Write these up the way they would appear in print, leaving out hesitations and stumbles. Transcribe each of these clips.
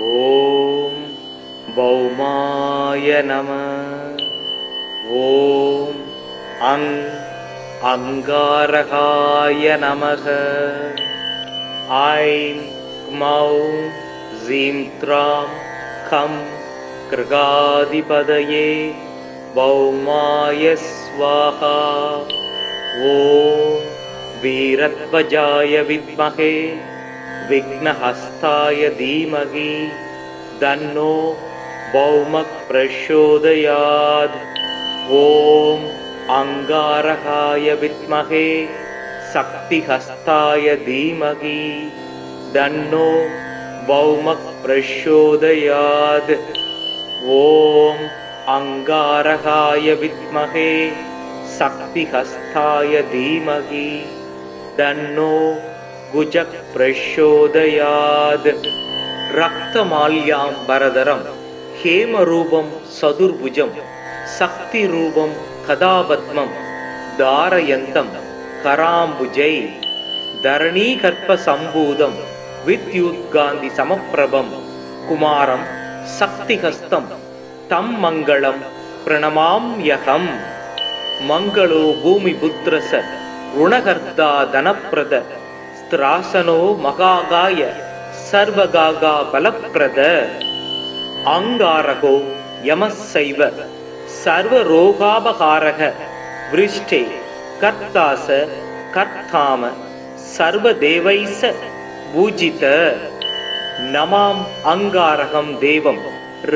ஓம் பௌமாய நமः. ஓம் அங்காரகாய நமः. I'm க்மௌம் Zeme த்ராம் come கிருகாதிபதயே பௌமாய ஸ்வாஹா. ஓம் வீரத்வஜாய வித்மஹே விக்னஹஸ்தாய தீமகி தன்னோ பௌமக் பிரச்சோதயாத். ஓம் அங்காரகாய வித்மஹே சக்திஹஸ்தாய தீமகி தன்னோ பௌமக் பிரச்சோதயாத். ஓம் அங்காரகாய வித்மஹே சக்திஹஸ்தாய தீமகி தன்னோ குஜக் பிரச்சோதயாத். ரக்தமால்யாம்பரதரம் ஹேமரூபம் சதுர்புஜம் சக்தி ரூபம் கதாபத்மம் தாரயந்தம் கராம்புஜை தரணீகர்ப்ப சம்பூதம் வித்யுத்காந்தி சமப்பிரபம் குமாரம் சக்திஹஸ்தம் தம் மங்களம் பிரணமாம்யகம். மங்களோ பூமி புத்திரச ருணகர்த்தா தனப்பிரத ஸ்திராசனோ மகாகாய சர்வகாகா பலப்பிரத. அங்காரகோ யமசைவ சர்வரோகாபகாரக விருஷ்டே கர்த்தாச கர்த்தாம சர்வதேவைச பூஜித. நமாம் அங்காரகம் தேவம்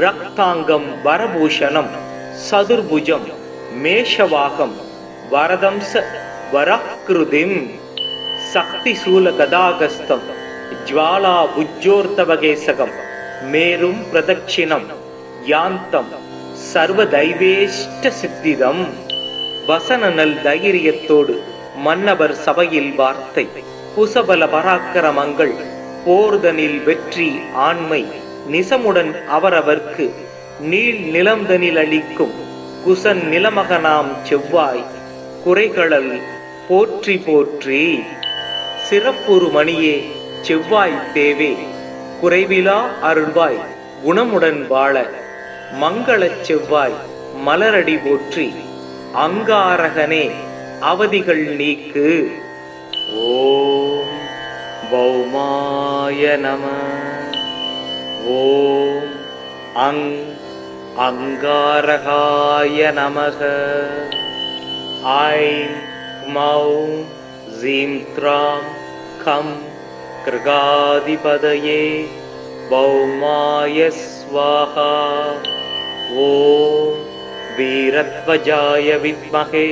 ரக்தாங்கம் வரபூஷணம் சதுர்புஜம் மேஷவாகம் வரதம்ச வராக்ருதிம் சக்தி சூல கதாகஸ்தம் ஜ்வாலா புஜ்ஜோர்த்தவகேசகம் மேரும் பிரதட்சிணம் யாந்தம் சர்வதைவேஷ்ட சித்திதம். வசனநல் தைரியத்தோடு மன்னவர் சபையில் வார்த்தை புசபல பராக்கிரமங்கள் போர்தனில் வெற்றி ஆண்மை நிசமுடன் அவரவர்க்கு நீள் நிலம்தனில் அளிக்கும் குசன் நிலமகனாம் செவ்வாய் குறைகளல் போற்றி போற்றி. சிறப்புறு மணியே செவ்வாய் தேவே குறைவிலா அருள்வாய் குணமுடன் வாழ மங்களச் செவ்வாய் மலரடி போற்றி. அங்காரகனே அவதிகள் நீக்கு. ஓம் பௌமாய நமः. ஓம் அங்காரகாய நமः. ஐம் க்மௌம் ஸீம் த்ராம் கம் கிருகாதிபதயே பௌமாய ஸ்வாஹா. ஓம் வீரத்வஜாய வித்மஹே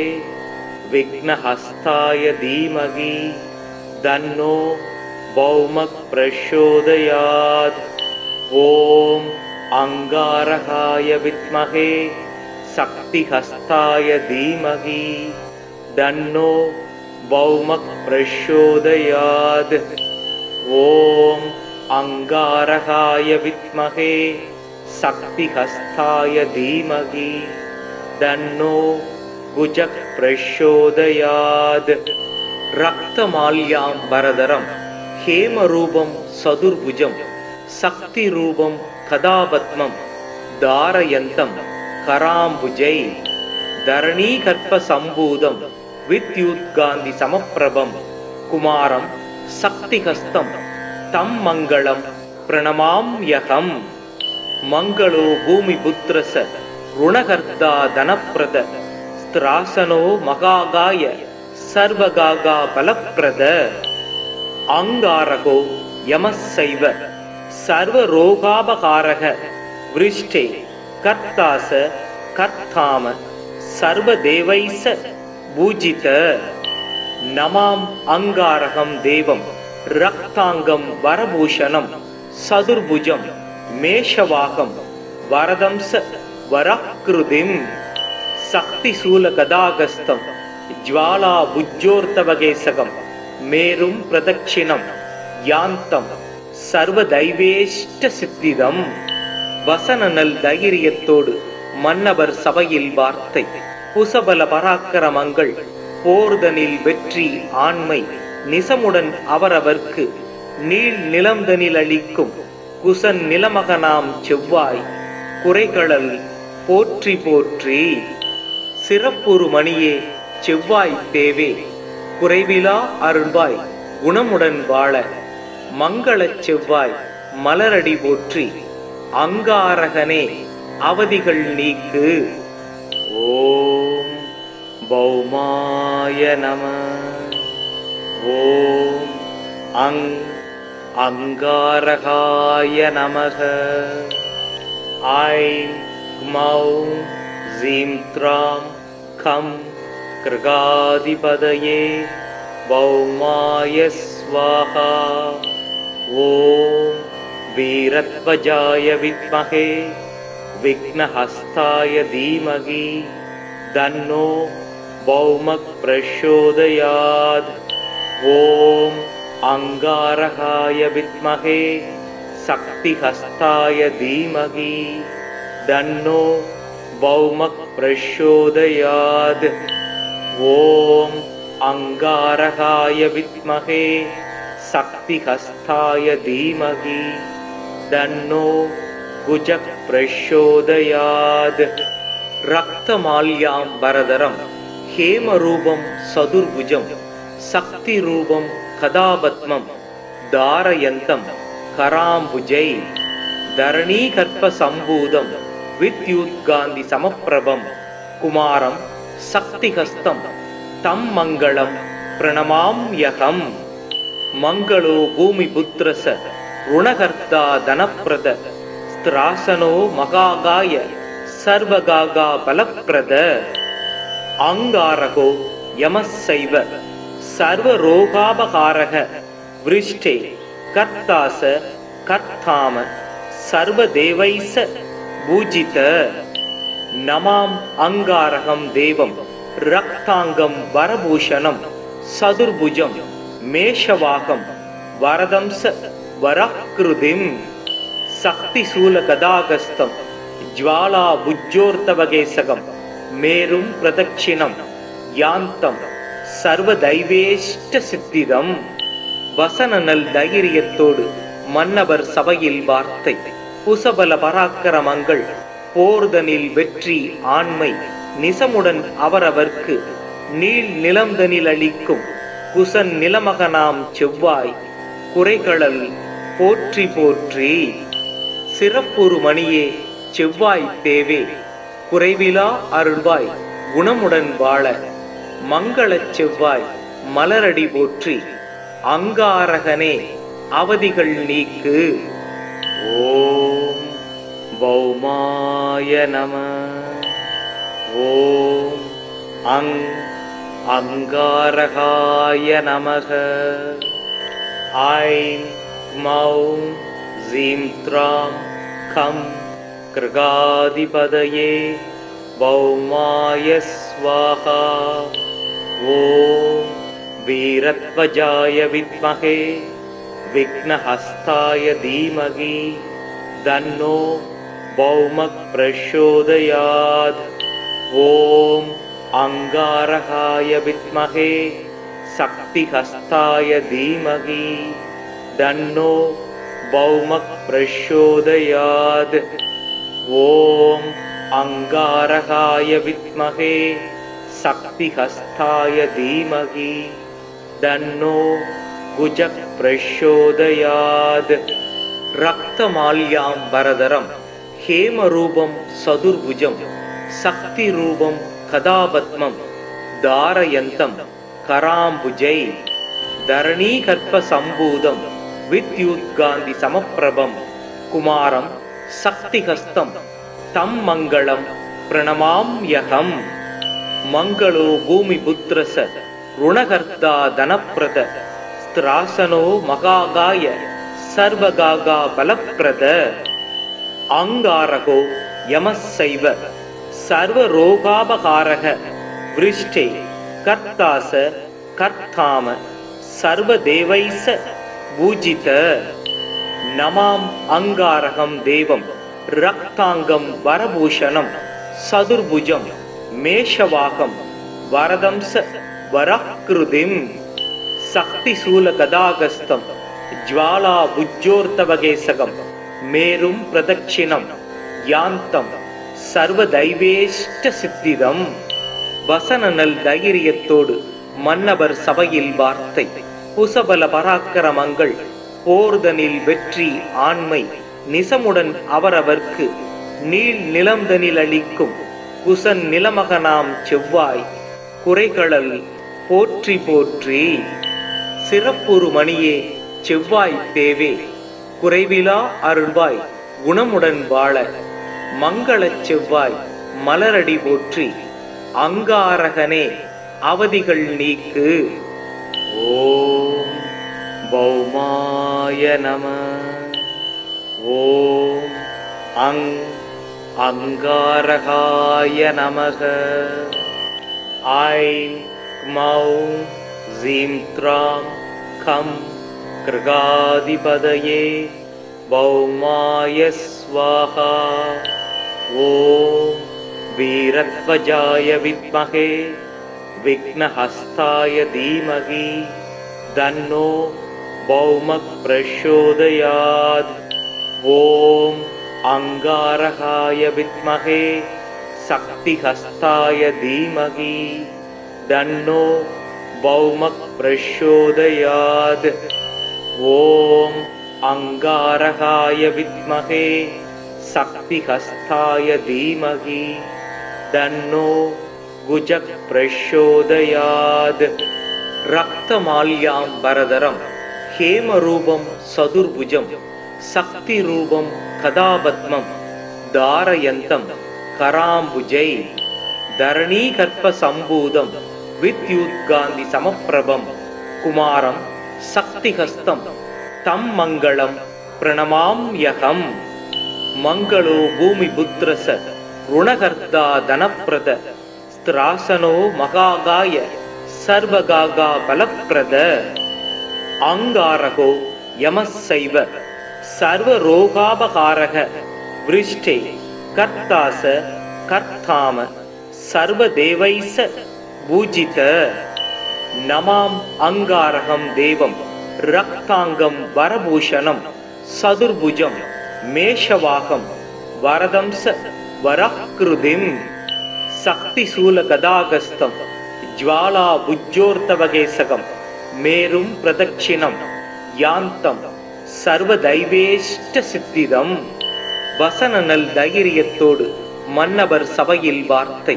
விக்னஹஸ்தாய தீமகி தன்னோ பௌமக் பிரச்சோதயாத். ஓம் அங்காரகாய வித்மஹே சக்திஹஸ்தாய தீமகி தன்னோ பௌமக் பிரச்சோதயாத். ஓம் அங்காரகாய வித்மஹே சக்திஹஸ்தாய தீமகி தன்னோ குஜக் பிரச்சோதயாத். ரக்தமால்யாம்பரதரம் ஹேமரூபம் சதுர்புஜம் சக்தி ரூபம் கதாபத்மம் தாரயந்தம் கராம்புஜை தரணீகர்ப்ப சம்பூதம் வித்யுத்காந்தி சமப்பிரபம் குமாரம் சக்திஹஸ்தம் தம் மங்களம் பிரணமாம்யகம். மங்களோ பூமி புத்திரச ருணகர்த்தா தனப்பிரத ஸ்திராசனோ மகாகாய சர்வகாகா பலப்பிரத. அங்காரகோ யமசைவ சர்வரோகாபகாரக விருஷ்டே கர்த்தாச கர்த்தாம சர்வதேவைச பூஜித. நமாம் அங்காரகம் தேவம் ரக்தாங்கம் வரபூஷணம் சதுர்புஜம் மேஷவாகம் வரதம்ச வராக்ருதிம் சக்தி சூல கதாகஸ்தம் ஜ்வாலா புஜ்ஜோர்த்தவகேசகம் மேரும் பிரதட்சிணம் யாந்தம் சர்வதைவேஷ்ட சித்திதம். வசனநல் தைரியத்தோடு மன்னவர் சபையில் வார்த்தை புசபல பராக்கிரமங்கள் போர்தனில் வெற்றி ஆண்மை நிசமுடன் அவரவர்க்கு நீள் நிலம்தனில் அளிக்கும் குசன் நிலமகனாம் செவ்வாய் குறைகளல் போற்றி போற்றி. சிறப்புறு மணியே செவ்வாய் தேவே குறைவிலா அருள்வாய் குணமுடன் வாழ மங்களச் செவ்வாய் மலரடி போற்றி. அங்காரகனே அவதிகள் நீக்கு. ஓம் பௌமாய நம. ஓம் அங்காரகாய நமக. ஐம் க்மௌம் ஸீம் த்ராம் கம் கிருகாதிபதயே பௌமாய ஸ்வாஹா. ஓம் வீரத்வஜாய வித்மஹே விக்னஹஸ்தாய தீமகி தன்னோ பௌமக் பிரச்சோதயாத். ஓம் அங்காரகாய வித்மஹே சக்திஹஸ்தாய தீமகி தன்னோ பௌமக் பிரச்சோதயாத். ஓம் அங்காரகாய வித்மஹே சக்திஹஸ்தாய தீமகி தன்னோ குஜக் பிரச்சோதயாத். ரக்தமால்யாம் வரதரம் ஹேமரூபம் சதுர்புஜம் சக்தி ரூபம் கதாபத்மம் தாரயந்தம் கராம்புஜை தரணீகர்ப்ப சம்பூதம் வித்யுத்காந்தி சமப்பிரபம் குமாரம் சக்திஹஸ்தம் தம் மங்களம் பிரணமாம்யகம். மங்களோ பூமி புத்திரச ருணகர்த்தா தனப்பிரத ஸ்திராசனோ மகாகாய சர்வகாகா பலப்பிரத. அங்காரகோ யமசைவ சர்வரோகாபகாரக விருஷ்டே கர்த்தாச கர்த்தாம சர்வதேவைச பூஜித. நமாம் அங்காரகம் தேவம் ரக்தாங்கம் வரபூஷணம் சதுர்புஜம் மேஷவாகம் வரதம்ச வரக்ருதிம் சக்திசூல கதாகஸ்தம் ஜ்வாலா புஜ்ஜோர்த்தவகேசகம் மேரும் பிரதட்சிணம் யாந்தம் சர்வதைவேஷ்ட சித்திதம். வசனநல் தைரியத்தோடு மன்னவர் சபையில் வார்த்தை புசபல பராக்கிரமங்கள் போர்தனில் வெற்றி ஆண்மை நிசமுடன் அவரவர்க்கு நீள் நிலம்தனில் அளிக்கும் குசன் நிலமகனாம் செவ்வாய் குறைகளல் போற்றி போற்றி. சிறப்புறு மணியே செவ்வாய் தேவே குறைவிலா அருள்வாய் குணமுடன் வாழ மங்களச் செவ்வாய் மலரடி போற்றி. அங்காரகனே அவதிகள் நீக்கு. ஓம் பௌமாய நம. ஓம் அங்காரகாய நமக. ஐம் க்மௌம் ஸீம் த்ராம் கம் கிருகாதிபதயே பௌமாய ஸ்வாஹா. ஓம் வீரத்வஜாய வித்மஹே விக்னஹஸ்தாய தீமகி தன்னோ பௌமக் பிரச்சோதயாத். ஓம் அங்காரகாய வித்மஹே சக்திஹஸ்தாய தீமகி தன்னோ பௌமக் பிரச்சோதயாத். ஓம் அங்காரகாய வித்மஹே சக்திஹஸ்தாய தீமகி தன்னோ குஜக் பிரச்சோதயாத். ரக்தமால்யாம் வரதரம் ஹேமரூபம் சதுர்புஜம் சக்தி ரூபம் கதாபத்மம் தாரயந்தம் கராம்புஜை தரணீகர்ப்ப சம்பூதம் வித்யுத்காந்தி சமப்பிரபம் குமாரம் சக்திஹஸ்தம் தம் மங்களம் பிரணமாம்யகம். மங்களோ பூமி புத்திரச ருணகர்த்தா தனப்பிரத ஸ்திராசனோ மகாகாய சர்வகாகா பலப்பிரத. அங்காரகோ யமசைவ சர்வரோகாபகாரக விருஷ்டே கர்த்தாச கர்த்தாம சர்வதேவைச பூஜித. நமாம் அங்காரகம் தேவம் ரக்தாங்கம் வரபூஷணம் சதுர்புஜம் மேஷவாகம் வரதம்ச வரக்ருதிம் சக்திசூல கதாகஸ்தம் ஜ்வாலா புஜ்ஜோர்த்தவகேசகம் மேரும் பிரதட்சிணம் யாந்தம் சர்வதைவேஷ்ட சித்திதம். வசனநல் தைரியத்தோடு மன்னவர் சபையில் வார்த்தை. புசபல பராக்கிரமங்கள் போர்தனில் வெற்றி ஆண்மை நிசமுடன் அவரவர்க்கு நீள் நிலம்தனில் அளிக்கும் குசன் நிலமகனாம் செவ்வாய் குறைகளல் போற்றி போற்றி. சிறப்புறு மணியே செவ்வாய் தேவே குறைவிலா அருள்வாய் குணமுடன் வாழ மங்களச் செவ்வாய் மலரடி போற்றி. அங்காரகனே அவதிகள் நீக்கு. ஓம் பௌமாய நம. ஓம் அங்காரகாய நமக. ஐம் க்மௌம் ஸீம் த்ராம் கம் கிருகாதிபதயே பௌமாய ஸ்வாஹா. ஓம் வீரத்வஜாய வித்மஹே விக்னஹஸ்தாய தீமஹி தன்னோ பௌமக் பிரச்சோதயாத். ஓம் அங்காரகாய வித்மஹே சக்திஹஸ்தாய தீமஹி தன்னோ பௌமக் பிரச்சோதயாத். ஓம் அங்காரகாய வித்மஹே சக்திஹஸ்தாய தீமஹி தன்னோ குஜக் பிரச்சோதயாத். ரக்தமால்யாம் பரதரம் ஹேமரூபம் சதுர்புஜம் சக்தி ரூபம் கதாபத்மம் தாரயந்தம் கராம்புஜை தரணீகர்ப்ப சம்பூதம் வித்யுத்காந்தி சமப்பிரபம் குமாரம் சக்திஹஸ்தம் தம் மங்களம் பிரணமாம்யகம். மங்களோ பூமி புத்ரச ருணகர்த்தா தனப்பிரத ஸ்திராசனோ மகாகாய சர்வகாகா பலப்பிரத. அங்காரகோ யமசைவ சர்வரோகாபகாரக விருஷ்டே கர்த்தாச கர்த்தாம சர்வதேவைச பூஜித. நமாம் அங்காரகம் தேவம் ரக்தாங்கம் வரபூஷணம் சதுர்புஜம் மேஷவாகம் வரதம்ச வரக்ருதிம் சக்திசூல கதாகஸ்தம் ஜ்வாலா புஜ்ஜோர்த்தவகேசகம் மேரும் பிரதட்சிணம் யாந்தம் சர்வதைவேஷ்ட சித்திதம். வசனநல் தைரியத்தோடு மன்னவர் சபையில் வார்த்தை.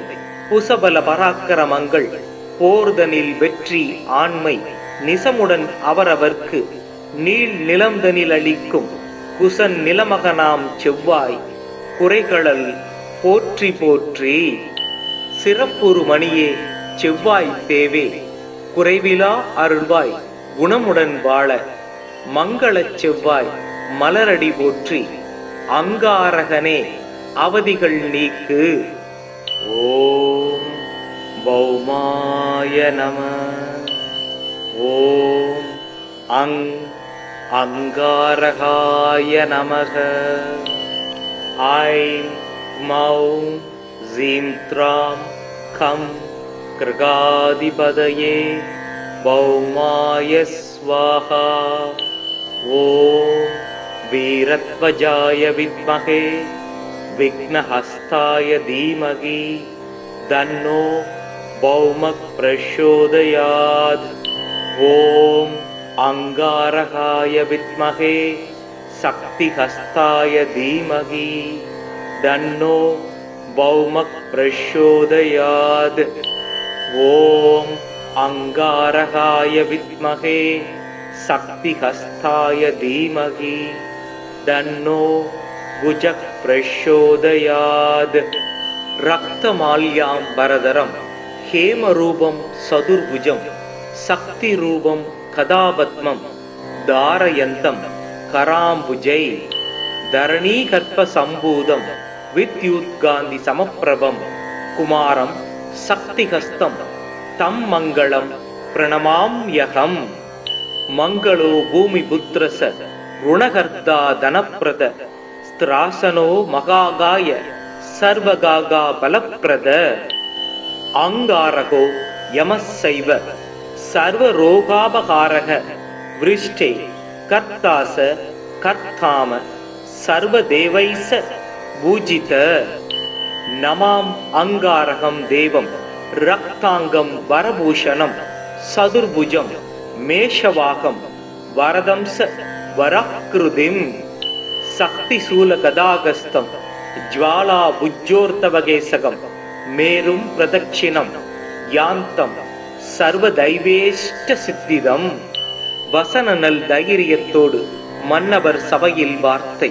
புசபல பராக்கிரமங்கள் போர்தனில் வெற்றி ஆண்மை நிசமுடன் அவரவர்க்கு நீள் நிலம்தனில் அளிக்கும் குசன் நிலமகனாம் செவ்வாய் குறைகளல் போற்றி போற்றி. சிறப்புறு மணியே செவ்வாய் தேவே குறைவிலா அருள்வாய் குணமுடன் வாழ மங்களச் செவ்வாய் மலரடி போற்றி. அங்காரகனே அவதிகள் நீக்கு. ஓம் பௌமாய நம. ஓம் அங்காரகாய நமக. ஐம் க்மௌம் ஸீம் த்ராம் கம் கிருகாதிபதயே பௌமாய ஸ்வாஹா. ஓம் வீரத்வஜாய வித்மஹே விக்னஹஸ்தாய தீமஹி தன்னோ பௌமக் பிரச்சோதயாத். ஓம் அங்காரகாய வித்மஹே சக்திஹஸ்தாய தீமஹி தன்னோ பௌமக் பிரச்சோதயாத். ஓம் அங்காரகாய வித்மஹே சக்திஹஸ்தாய தீமஹி தன்னோ குஜக் பிரச்சோதயாத். ரக்தமால்யாம் பரதரம் ஹேமரூபம் சதுர்புஜம் சக்தி ரூபம் கதாபத்மம் தாரயந்தம் கராம்புஜை தரணீகர்ப்ப சம்பூதம் வித்யுத்காந்தி சமப்பிரபம் குமாரம் சக்திஹஸ்தம் தம் மங்களம் பிரணமாம்யகம். மங்களோ பூமி புத்ரச ருணகர்த்தா தனப்பிரத ஸ்திராசனோ மகாகாய சர்வகாகா பலப்பிரத. அங்காரகோ யமசைவ சர்வரோகாபகாரக விருஷ்டே கர்த்தாச கர்த்தாம सर्वदेवैः पूजित नमाम अंगारकं देवं रक्तांगं वरभूषणं सदुर्भुजं मेषवाकं वरदं स वराकृतिं शक्तिशूलगदागस्तं ज्वालाभुजोर्तवगेसकं मेरुं प्रदक्षिणं यान्तं सर्वदैवेष्टसिद्धिदं வசனநல் தைரியத்தோடு மன்னவர் சபையில் வார்த்தை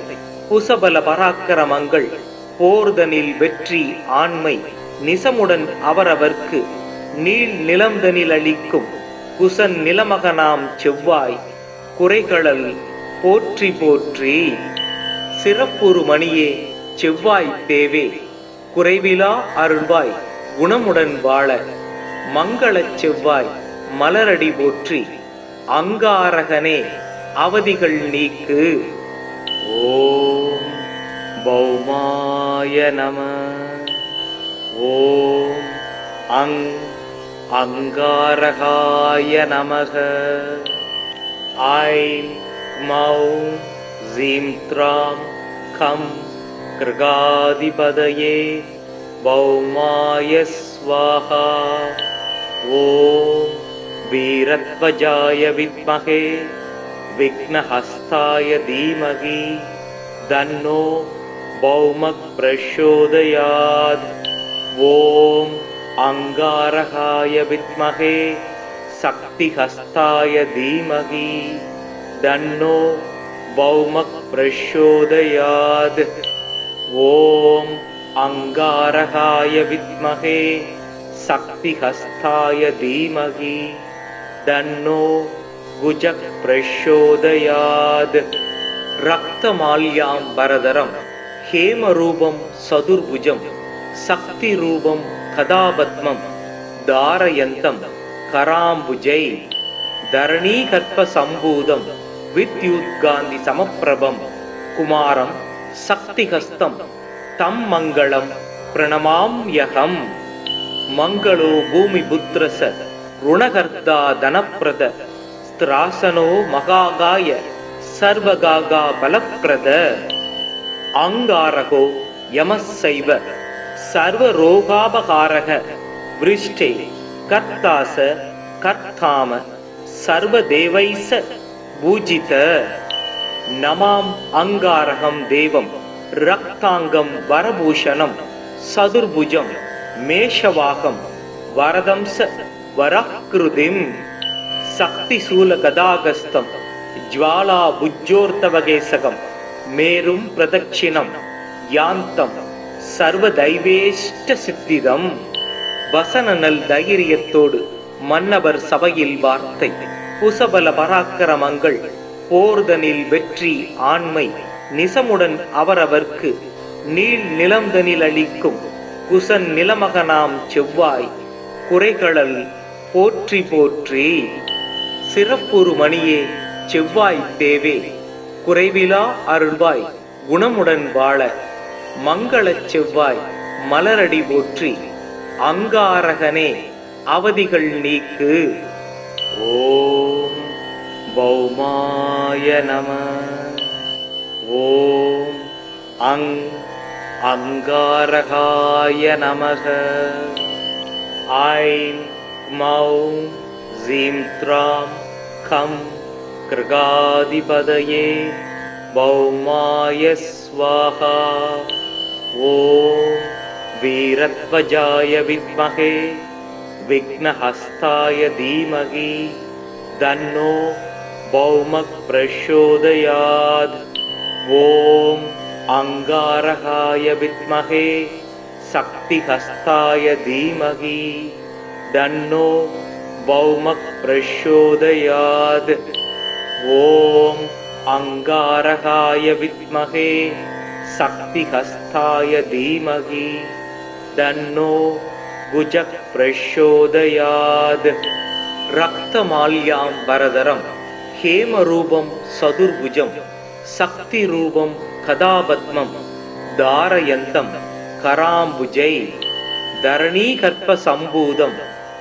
குசபல பராக்கிரமங்கள் போர்தனில் வெற்றி ஆண்மை நிசமுடன் அவரவர்க்கு நீள் நிலம்தனில் அளிக்கும் குசன் நிலமகனாம் செவ்வாய் குறைகளல் போற்றி போற்றி சிறப்புறு மணியே செவ்வாய் தேவே குறைவிலா அருள்வாய் குணமுடன் வாழ மங்களச் செவ்வாய் மலரடி போற்றி அங்காரகனே அவதிகள் நீக்கு. ஓம் பௌமாய நம. ஓம் அங்காரகாய நமக. ஐம் மௌம் ஜீம் த்ராம் கம் கிருகாதிபதயே பௌமாய ஸ்வாஹா. ஓம் வீரத்வஜாய வித்மஹே விக்னஹஸ்தாய தீமஹி தன்னோ பௌமக் பிரச்சோதயாத். ஓம் அங்காரகாய வித்மஹே சக்திஹஸ்தாய தீமஹி தன்னோ பௌமக் பிரச்சோதயாத். ஓம் அங்காரகாய வித்மஹே சக்திஹஸ்தாய தீமஹி தன்னோ குஜக் பிரச்சோதயாத். ரக்தமால்யாம் வரதரம் ஹேமரூபம் சதுர்புஜம் சக்திரூபம் கதாபத்மம் தாரயந்தம் கராம்புஜை தரணீகர்ப்ப சம்பூதம் வித்யுத்காந்தி சமப்பிரபம் குமாரம் சக்திஹஸ்தம் தம் மங்களம் பிரணமாம்யகம். மங்களோ பூமி புத்ரச ருணகர்த்தா தனப்பிரத ஸ்திராசனோ மகாகாய சர்வகாகா பலப்பிரத. அங்காரகோ யமசைவ சர்வரோகாபகாரக விருஷ்டே கர்த்தாச கர்த்தாம சர்வதேவைஸ பூஜித. நமாம் அங்காரகம் தேவம் ரக்தாங்கம் வரபூஷணம் சதுர்புஜம் மேஷவாகம் வரதம் ச வராக்கிருதிம் சக்திசூலகதாகஸ்தம் ஜ்வாலாபுஜோர்த்தவகேசகம் மேரும் பிரதட்சிணம் யாந்தம் சர்வதைவேஷ்டசித்திதம். வசனநல் தைரியத்தோடு மன்னவர் சபையில் வார்த்தை குசபல பராக்கிரமங்கள் போர்தனில் வெற்றி ஆண்மை நிசமுடன் அவரவர்க்கு நீள் நிலம்தனில் அளிக்கும் குசன் நிலமகனாம் செவ்வாய் குறைகளல் போற்றி போற்றி. சிறப்புறு மணியே செவ்வாய் தேவே குறைவிலா அருள்வாய் குணமுடன் வாழ மங்களச் செவ்வாய் மலரடி போற்றி அங்காரகனே அவதிகள் நீக்கு. ஓம் பௌமாய நம. ஓம் அங்காரகாய நமக. ஐம் மௌம் ஜீம் த்ராம் கம் கிருகாதிபதயே பௌமாய ஸ்வாஹா. ஓம் வீரத்வஜாய வித்மஹே விக்னஹஸ்தாய தீமஹி தன்னோ பௌமக் பிரச்சோதயாத். ஓம் அங்காரகாய வித்மஹே சக்திஹஸ்தாய தீமஹி தன்னோ பௌமக் பிரச்சோதயாத். ஓம் அங்காரகாய வித்மஹே சக்திஹஸ்தாய தீமஹி தன்னோ குஜக் பிரச்சோதயாத். ரக்தமால்யாம் வரதரம் ஹேமரூபம் சதுர்புஜம் சக்திரூபம் கதாபத்மம் தாரயந்தம் கராம்புஜை தரணீகர்ப்ப சம்பூதம்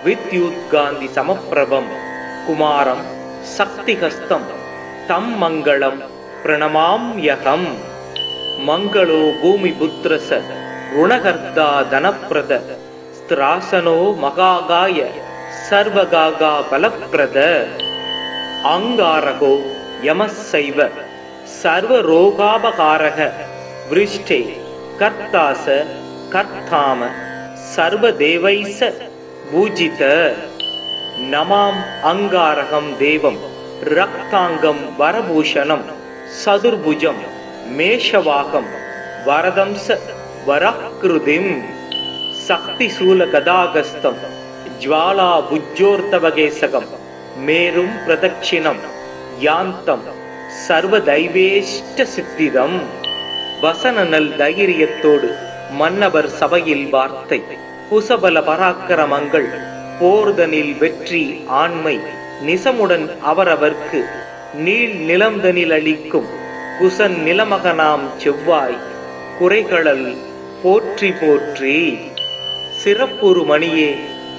வித்யுத்காந்தி சமப்பிரபம் குமாரம் சக்திஹஸ்தம் தம் மங்களம் பிரணமாம்யகம். ಮಂಗಳೋ ಭೂಮಿಪುತ್ರಸ ಋಣಕರ್ತಾ ಧನಪ್ರದ ಸ್ತ್ರಾಸನೋ ಮಹಾಗಾಯ ಸರ್ವಗಾಗ ಬಲಪ್ರದ ಅಂಗಾರಕೋ ಯಮಸ್ಸೈವ ಸರ್ವರೋಗಾಪಕಾರಕ ವೃಷ್ಟೇ ಕರ್ತಾಸ ಕರ್ತಾಮ ಸರ್ವದೇವೈಸ பூஜித. நமாம் அங்காரகம் தேவம் ரக்தாங்கம் வரபூஷணம் சதுர்புஜம் மேஷவாகம் வரதம்ச வராக்ருதிம் சக்தி சூல கதாகஸ்தம் ஜ்வாலா புஜ்ஜோர்த்தவகேசகம் மேரும் பிரதட்சிணம் யாந்தம் சர்வதைவேஷ்ட சித்திதம். வசனநல் தைரியத்தோடு மன்னவர் சபையில் வார்த்தை. குசபல பராக்கிரமங்கள் போர்தனில் வெற்றி ஆண்மை நிசமுடன் அவரவர்க்கு நீள் நிலம்தனில் அளிக்கும் குசன் நிலமகனாம் செவ்வாய் குறைகளல் போற்றி போற்றி. சிறப்புறு மணியே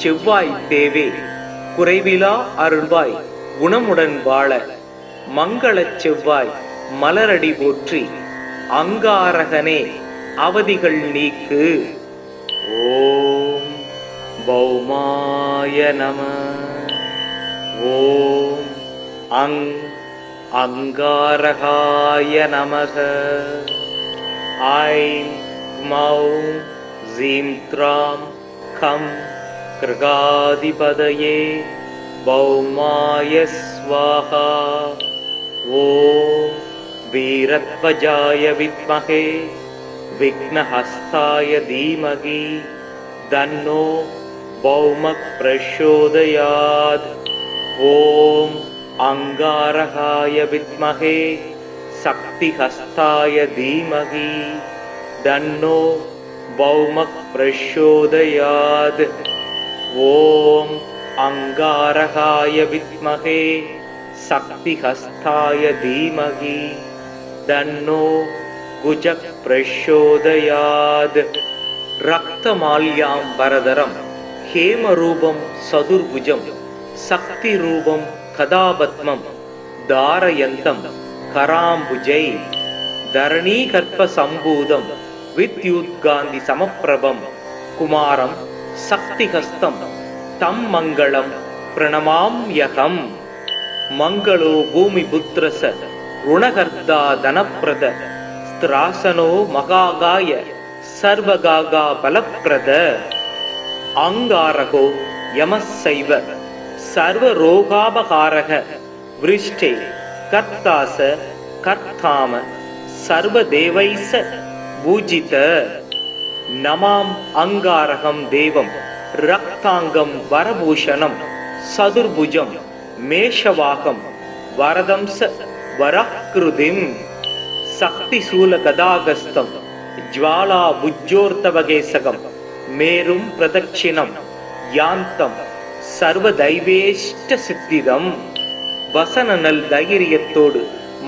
செவ்வாய் தேவே குறைவிலா அருள்வாய் குணமுடன் வாழ மங்களச் செவ்வாய் மலரடி போற்றி. அங்காரகனே அவதிகள் நீக்கு. ஓம் பௌமாய நம. ஓம் அங்காரகாய நமக. ஐம் மௌம் ஜீம் த்ராம் கம் கிருகாதிபதயே பௌமாய ஸ்வாஹா. ஓம் வீரத்வஜாய வித்மஹே விக்னஹஸ்தாய தீமகி தன்னோ பௌமக் பிரசோதயாத். ஓம் அங்காரகாய வித்மஹே சக்திஹஸ்தாய தீமகி தன்னோ பௌமக் பிரசோதயாத். ஓம் அங்காரகாய வித்மஹே சக்திஹஸ்தாய தீமகி தன்னோ குஜக் பிரசோதயாத். ரக்தமால்யாம் வரதரம் ஹேமரூபம் சதுர்புஜம் சக்தி ரூபம் கதாபத்மம் தாரயந்தம் கராம்புஜை தரணீகர்ப்ப சம்பூதம் வித்யுத்காந்தி சமப்பிரபம் குமாரம் சக்திஹஸ்தம் தம் மங்களம் பிரணமாம்யகம். மங்களோ பூமிபுத்ரச ருணகர்த்தா தனப்ரத ஸ்திராசனோ மகாகாய சர்வகாகா பலப்ரத. அங்காரகோ யமஸ்சைவ சர்வரோகாபகாரக விருஷ்டே கர்த்தாச கர்த்தாம சர்வதேவைச பூஜித. நமாம் அங்காரகம் தேவம் ரக்தாங்கம் வரபூஷணம் சதுர்புஜம் மேஷவாகம் வரதம்ச வராக்ருதிம் சக்தி சூல கதாகஸ்தம் ஜ்வாலா புஜ்ஜோர்த்தவகேசகம் மேரும் பிரதட்சிணம் யாந்தம் சர்வதைவேஷ்ட சித்திதம். வசனநல் தைரியத்தோடு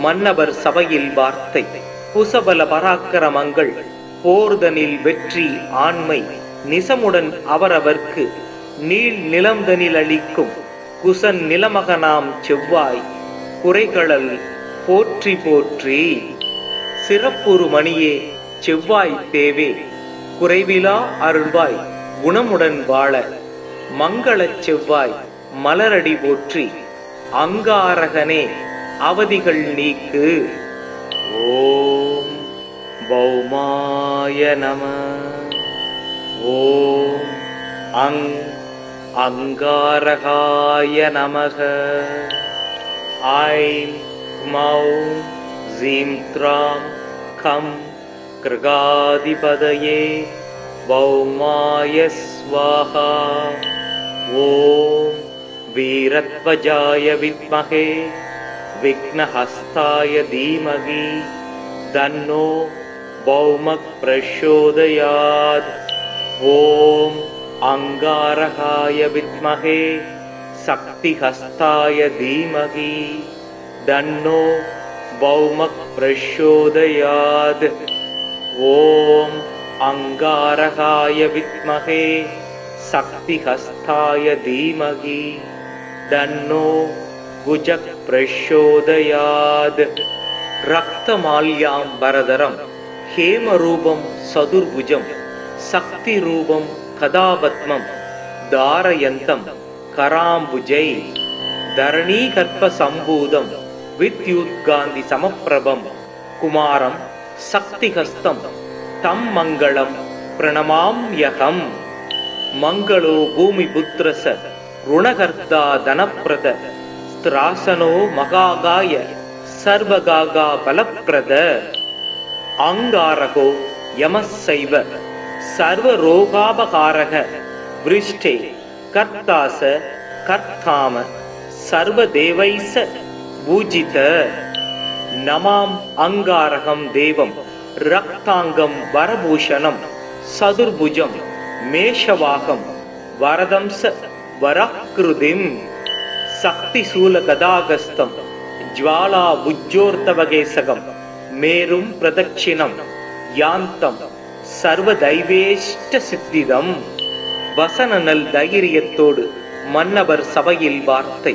மன்னவர் சபையில் வார்த்தை. குசபல பராக்கிரமங்கள் போர்தனில் வெற்றி ஆண்மை நிசமுடன் அவரவர்க்கு நீள் நிலம்தனில் அளிக்கும் குசன் நிலமகனாம் செவ்வாய் குறைகளல் போற்றி போற்றி. சிறப்புறு மணியே செவ்வாய் தேவே குறைவிலா அருள்வாய் குணமுடன் வாழ மங்களச் செவ்வாய் மலரடி போற்றி. அங்காரகனே அவதிகள் நீக்கு. ஓம் பௌமாய நம. ஓம் அங்காரகாய நமக. ஐம் மௌம் ஜீம் த்ராம் கம் கிருகாதிபதயே பௌமாய ஸ்வாஹா. ஓம் வீரத்வஜாய வித்மஹே விக்னஹஸ்தாய தீமகி தன்னோ பௌமக் பிரசோதயாத். ஓம் அங்காரகாய வித்மஹே சக்திஹஸ்தாய தீமகி தன்னோ பௌமக் பிரசோதயாத். ஓம் அங்காரகாய வித்மஹே சக்திஹஸ்தாய தீமகி தன்னோ குஜக் பிரசோதயாத். ரக்தமால்யாம் வரதரம் हेमरूपं सदुर्भुजं शक्तिरूपं कदापद्मं धारयन्तं कराम्बुजै धरणीकर्पसम्भूतं विद्युत्कान्तिसमप्रभं कुमारं शक्तिहस्तं तं मङ्गलं प्रणमाम्यहम्। मङ्गलो भूमिपुत्रस ऋणकर्ता धनप्रद स्त्रासनो महागाय सर्वगागा बलप्रद अंगारको यमस्सैव सर्वरोगापकारः वृष्टे कर्तास कर्ताम सर्वदेवैस पूजित। नमाम अंगारकं देवं रक्तांगं वरभूषणं सदुर्भुजं मेषवाहं वरदंस वराकृतिं शक्तिशूलगदागस्तं ज्वाला भुज्योर्तवगेसगं मेरुं प्रदक्षिणं यान्तं सर्वदैवेष्टसिद्धिदं। வசனநல் தைரியத்தோடு மன்னவர் சபையில் வார்த்தை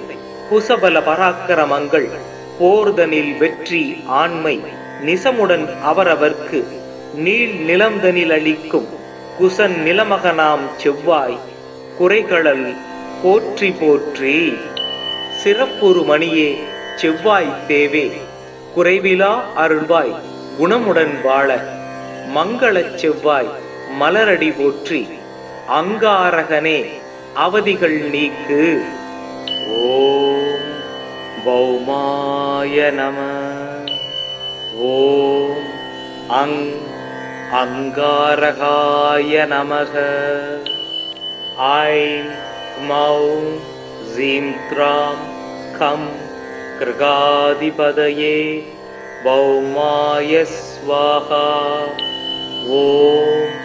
குசபல பராக்கிரமங்கள் போர்தனில் வெற்றி ஆண்மை நிசமுடன் அவரவர்க்கு நீள் நிலம்தனில் அளிக்கும் குசன் நிலமகனாம் செவ்வாய் குறைகளல் போற்றி போற்றி। சிறப்புறு மணியே செவ்வாய் தேவே குறைவிலா அருள்வாய் குணமுடன் வாழ மங்களச் செவ்வாய் மலரடி போற்றி அங்காரகனே அவதிகள் நீக்கு। ஓம் பௌமாய நம। ஓம் அங்காரகாய நமக। ஐம் மௌம் ஜீம் த்ராம் கம் கிருகாதிபதயே பௌமாய ஸ்வாஹா। ஓம்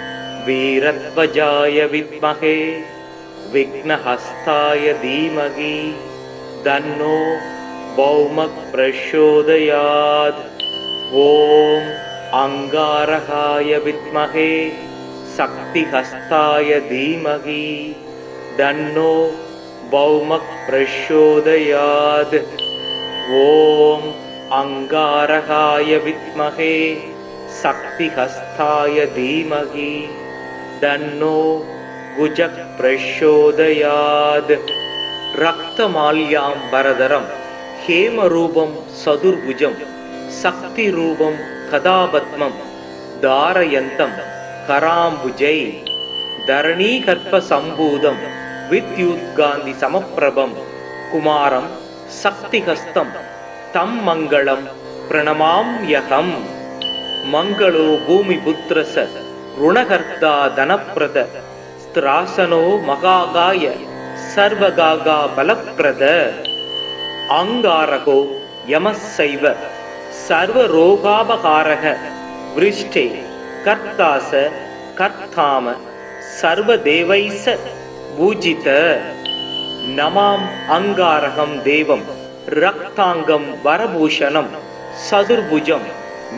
वीरध्वजाय विद्महे विघ्नहस्ताय धीमहि तन्नो भौमः प्रचोदयात्। ओम अंगारकाय विद्महे शक्तिहस्ताय धीमहि तन्नो भौमः प्रचोदयात्। ओम अंगारकाय विद्महे शक्तिहस्ताय धीमहि तन्नो भुजः प्रचोदयात्। रक्तमाल्याम्बरधरं हेमरूपं सदुर्भुजं शक्तिरूपं कदापद्मं धारयन्तं कराम्बुजै धरणीकर्पसम्भूतं विद्युत्कान्तिसमप्रभं कुमारं शक्तिहस्तं तं मङ्गलं प्रणमाम्यहम्। मङ्गलो भूमिपुत्रस ऋणकर्ता धनप्रद स्त्रासनो महागाय सर्वगागा बलप्रद अंगारको यमस्सैव सर्वरोगापकारः वृष्टे कर्तास कर्ताम सर्वदेवैस पूजित। नमाम अंगारकं देवं रक्तांगं वरभूषणं सदुर्भुजं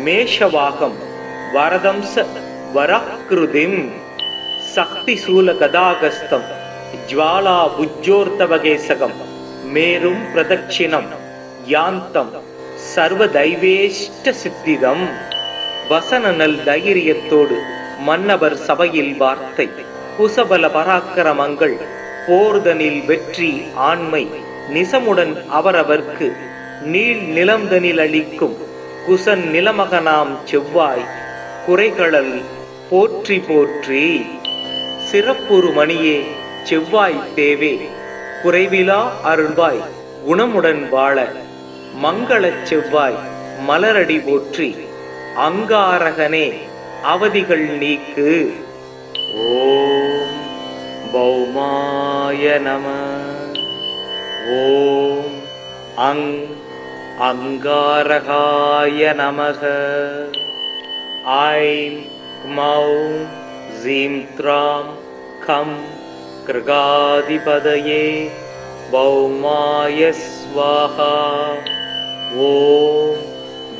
मेषवाहं वरदंस वराकृतिं शक्तिशूलगदागस्तं ज्वाला भुज्योर्तवगेसगं मेरुं प्रदक्षिणं यान्तं सर्वदैवेष्टसिद्धिदं। வசனநல் தைரியத்தோடு மன்னவர் சபையில் வார்த்தை குசபல பராக்கிரமங்கள் போர்தனில் வெற்றி ஆண்மை நிசமுடன் அவரவர்க்கு நீள் நிலம்தனில் அளிக்கும் குசன் நிலமகனாம் செவ்வாய் குறைகளல் போற்றி போற்றி। சிறப்புறு மணியே செவ்வாய் தேவே குறைவிலா அருள்வாய் குணமுடன் வாழ மங்களச் செவ்வாய் மலரடி போற்றி அங்காரகனே அவதிகள் நீக்கு। ஓம் பௌமாய நம। ஓம் अंगारकाय नमः। ऐं मौं जीं त्रां खं कृगाधिपतये भौमाय स्वाहा। ॐ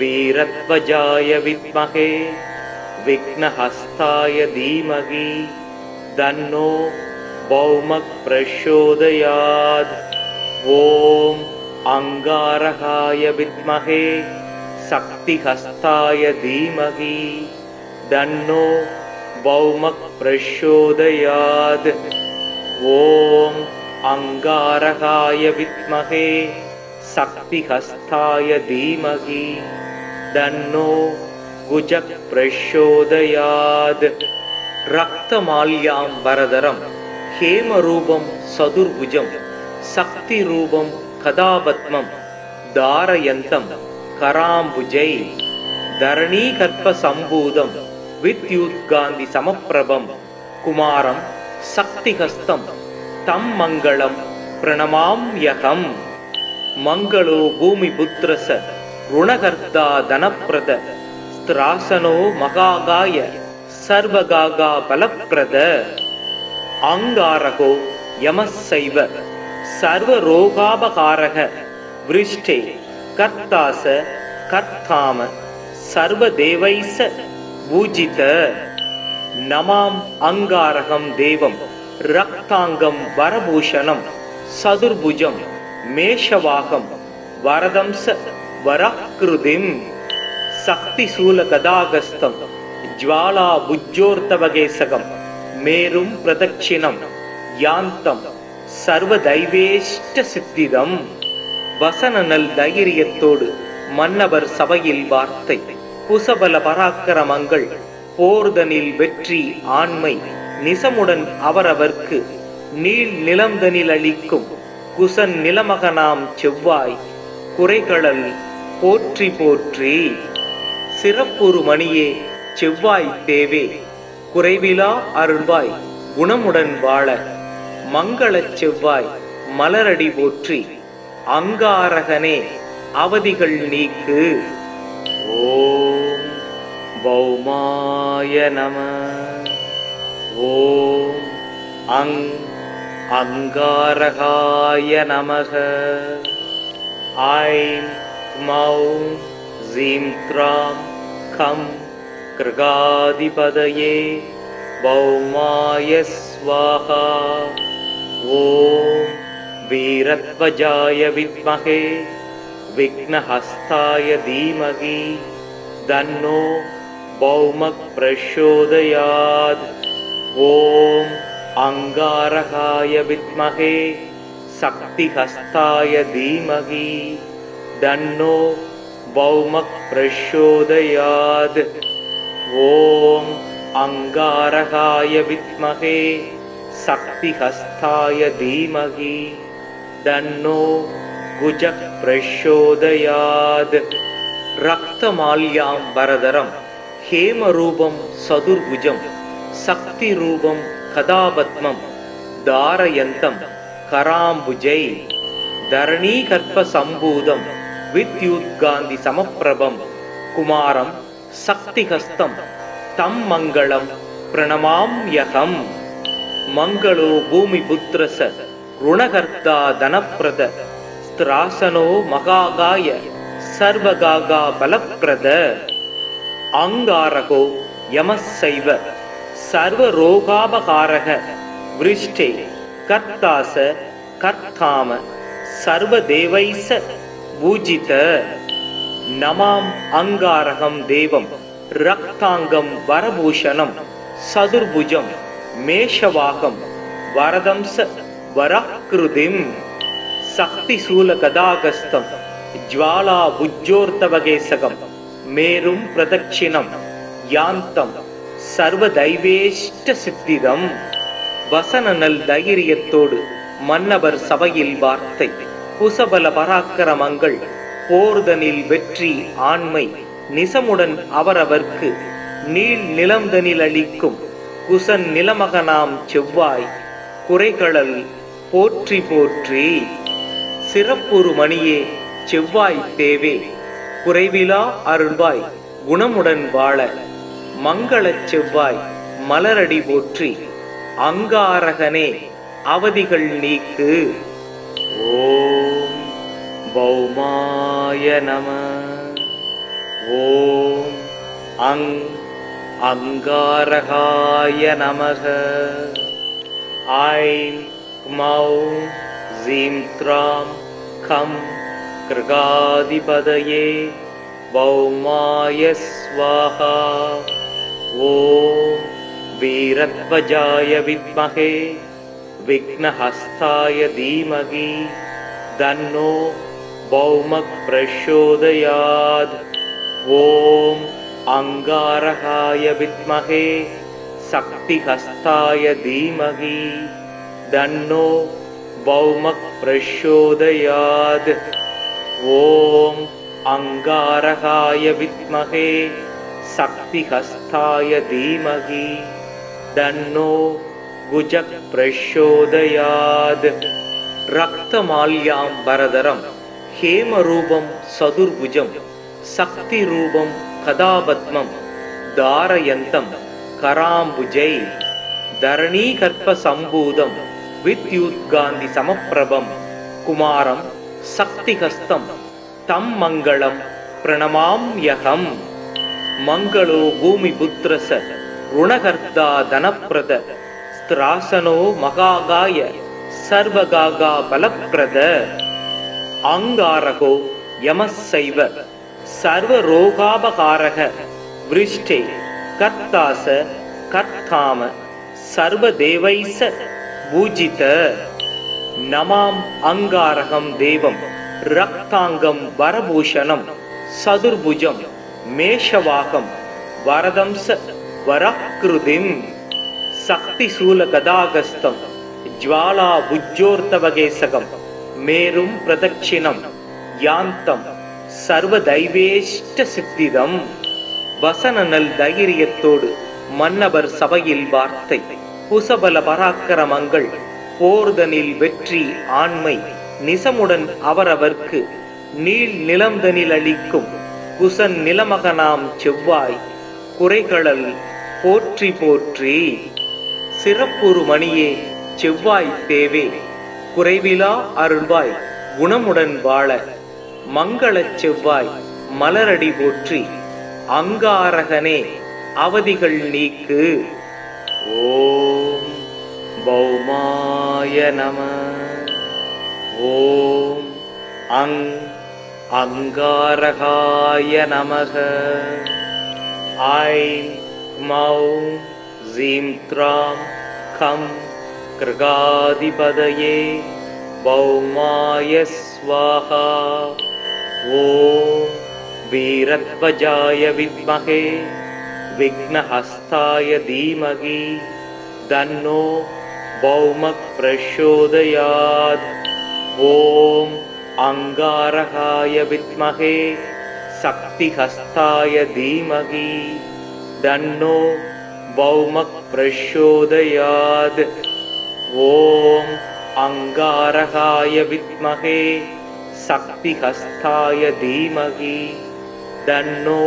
वीरध्वजाय विद्महे विघ्नहस्ताय धीमहि तन्नो भौमः प्रचोदयात्। ॐ अंगारकाय विद्महे शक्तिहस्ताय धीमहि தன்னோ பௌமக் பிரச்சோதயாத். ஓம் அங்காரகாய வித்மகே சக்திஹஸ்தாய தீமகி தன்னோ குஜக் பிரச்சோதயாத். ரக்தமால்யாம் வரதரம் ஹேமரூபம் சதுர்புஜம் சக்திரூபம் கதாபத்மம் தாரயந்தம் கராம்புஜை தரணீகர்ப்ப சம்பூதம் வித்யுத்காந்தி சமப்பிரபம் குமாரம் சக்திஹஸ்தம் தம் மங்களம் பிரணமாம்யகம். மங்களோ பூமிபுத்ரஸ ருணகர்த்தா தனப்ரத ஸ்திராசனோ மகாகாய சர்வகாகா பலப்ரத. அங்காரகோ யமசைவ சர்வரோகாபகாரக விருஷ்டே கர்த்தாச கர்த்தாம சர்வதேவைச பூஜித. நமாம் அங்காரகம் தேவம் ரக்தாங்கம் வரபூஷணம் சதுர்புஜம் மேஷவாகம் வரதம்ச வராக்ருதிம் சக்திசூல கதாகஸ்தம் ஜ்வாலா புஜ்ஜோர்த்தவகேசகம் மேரும் பிரதட்சிணம் யாந்தம் சர்வதைவேஷ்ட சித்திதம். வசனநல் தைரியத்தோடு மன்னவர் சபையில் வார்த்தை குசபல பராக்கிரமங்கள் போர்தனில் வெற்றி ஆண்மை நிசமுடன் அவரவர்க்கு நீள் நிலம்தனில் அளிக்கும் குசன் நிலமகனாம் செவ்வாய் குறைகளல் போற்றி போற்றி. சிறப்புறு மணியே செவ்வாய் தேவே குறைவிலா அருள்வாய் குணமுடன் வாழ மங்களச் செவ்வாய் மலரடி போற்றி. அங்காரகனே அவதிகள் நீக்கு. ஓம் பௌமாய நம. ஓம் அங்காரகாய நமக. ஐம் மௌம் ஜீம் த்ராம் கம் கிருகாதிபதயே பௌமாய ஸ்வாஹா. ஓம் வீரத்வஜாய வித்மகே விக்னஹஸ்தாய தீமகி தன்னோ பௌமக் பிரச்சோதயாத். ஓம் அங்காரகாய வித்மகே சக்திஹஸ்தாய தீமகி தன்னோ பௌமக் பிரச்சோதயாத். ஓம் அங்காரகாய வித்மகே சக்திஹஸ்தாய தீமகி தன்னோ குஜக் பிரச்சோதயாத். ரக்தமால்யாம் வரதரம் ஹேமரூபம் சதுர்புஜம் சக்திரூபம் கதாபத்மம் தாரயந்தம் கராம்புஜை தரணீகர்ப்ப சம்பூதம் வித்யுத்காந்தி சமப்பிரபம் குமாரம் சக்திஹஸ்தம் தம் மங்களம் பிரணமாம்யகம். மங்களோ பூமிபுத்ரஸ ருணகர்த்தா தனப்ரத ஸ்திராசனோ மகாகாய சர்வகாகா பலப்ரத. அங்காரகோ யமசைவ சர்வரோகாபகாரக விருஷ்டே கர்த்தாச கர்த்தாம சர்வதேவைச பூஜித. நமாம் அங்காரகம் தேவம் ரக்தாங்கம் வரபூஷணம் சதுர்புஜம் மேஷவாகம் வரதம்ச வராக்ருதிம் சக்திசூல கதாகஸ்தம் ஜ்வாலா புஜ்ஜோர்த்தவகேசகம் மேரும் பிரதட்சிணம் யாந்தம் சர்வதைவேஷ்ட சித்திதம். வசனநல் தைரியத்தோடு மன்னவர் சபையில் வார்த்தை குசபல பராக்கிரமங்கள் போர்தனில் வெற்றி ஆண்மை நிசமுடன் அவரவர்க்கு நீள் நிலம்தனில் அளிக்கும் குசன் நிலமகனாம் செவ்வாய் குறைகளல் போற்றி போற்றி. சிறப்புறு மணியே செவ்வாய் தேவே குறைவிலா அருள்வாய் குணமுடன் வாழ மங்களச் செவ்வாய் மலரடி போற்றி. அங்காரகனே அவதிகள் நீக்கு. ஓம் பௌமாய நம. ஓம் அங்காரகாய நமக. ஐம் மௌம் ஜீம் த்ராம் கம் கிருகாதிபதயே பௌமாய ஸ்வாஹா. ஓம் வீரத்வஜாய வித்மஹே விக்னஹஸ்தாய தீமகி தன்னோ பௌமக் பிரச்சோதயாத். ஓம் அங்காரகாய வித்மஹே சக்திஹஸ்தாய தீமகி தன்னோ பௌமக் பிரச்சோதயாத். ஓம் அங்காரகாய வித்மஹே சக்திஹஸ்தாய தீமகி தன்னோ குஜக் பிரச்சோதயாத். ரக்தமால்யாம்பரதரம் ஹேமரூபம் சதுர்புஜம் சக்திரூபம் கதாபத்மம் தாரயந்தம் கராம்புஜை தரணீகர்ப்ப சம்பூதம் வித்யுத்காந்தி சமப்பிரபம் குமாரம் சக்திஹஸ்தம் தம் மங்களம் பிரணமாம்யகம். மங்களோ பூமிபுத்ரஸ ருணகர்த்தா தனப்ரத ஸ்திராசனோ மகாகாய சர்வகாகா பலப்ரத. அங்காரகோ யமஸ்ஸைவ சர்வரோகாபகாரக விருஷ்டே கர்த்தாச கர்த்தாம சர்வதேவைஸ பூஜித. நமாம் அங்காரகம் தேவம் ரக்தாங்கம் வரபூஷணம் சதுர்புஜம் மேஷவாகம் வரதம்ச வரக்ருதிம் சக்திசூல கதாகஸ்தம் ஜ்வாலா புஜ்ஜோர்த்தவகேசகம் மேரும் பிரதட்சிணம் யாந்தம் சர்வதைவேஷ்ட சித்திதம். வசனநல் தைரியத்தோடு மன்னவர் சபையில் வார்த்தை குசபல பராக்கிரமங்கள் போர்தனில் வெற்றி ஆண்மை நிசமுடன் அவரவர்க்கு நீள் நிலம்தனில் அளிக்கும் குசன் நிலமகனாம் செவ்வாய் குறைகளல் போற்றி போற்றி. சிறப்புறு மணியே செவ்வாய் தேவே குறைவிலா அருள்வாய் குணமுடன் வாழ மங்களச் செவ்வாய் மலரடி போற்றி. அங்காரகனே அவதிகள் நீக்கு. ஓம் பௌமாய நம. ஓம் அங்காரகாய நமக. ஐம் மௌம் ஜீம் த்ராம் கம் கிருகாதிபதயே பௌமாய ஸ்வாஹா. ஓம் வீரத்வஜாய வித்மஹே விக்னஹஸ்தாய தீமகி தன்னோ பௌமக் பிரச்சோதயாத். ஓம் அங்காரகாய வித்மஹே சக்திஹஸ்தாய தீமகி தன்னோ பௌமக் பிரச்சோதயாத். ஓம் அங்காரகாய வித்மஹே சக்திஹஸ்தாய தீமகி தன்னோ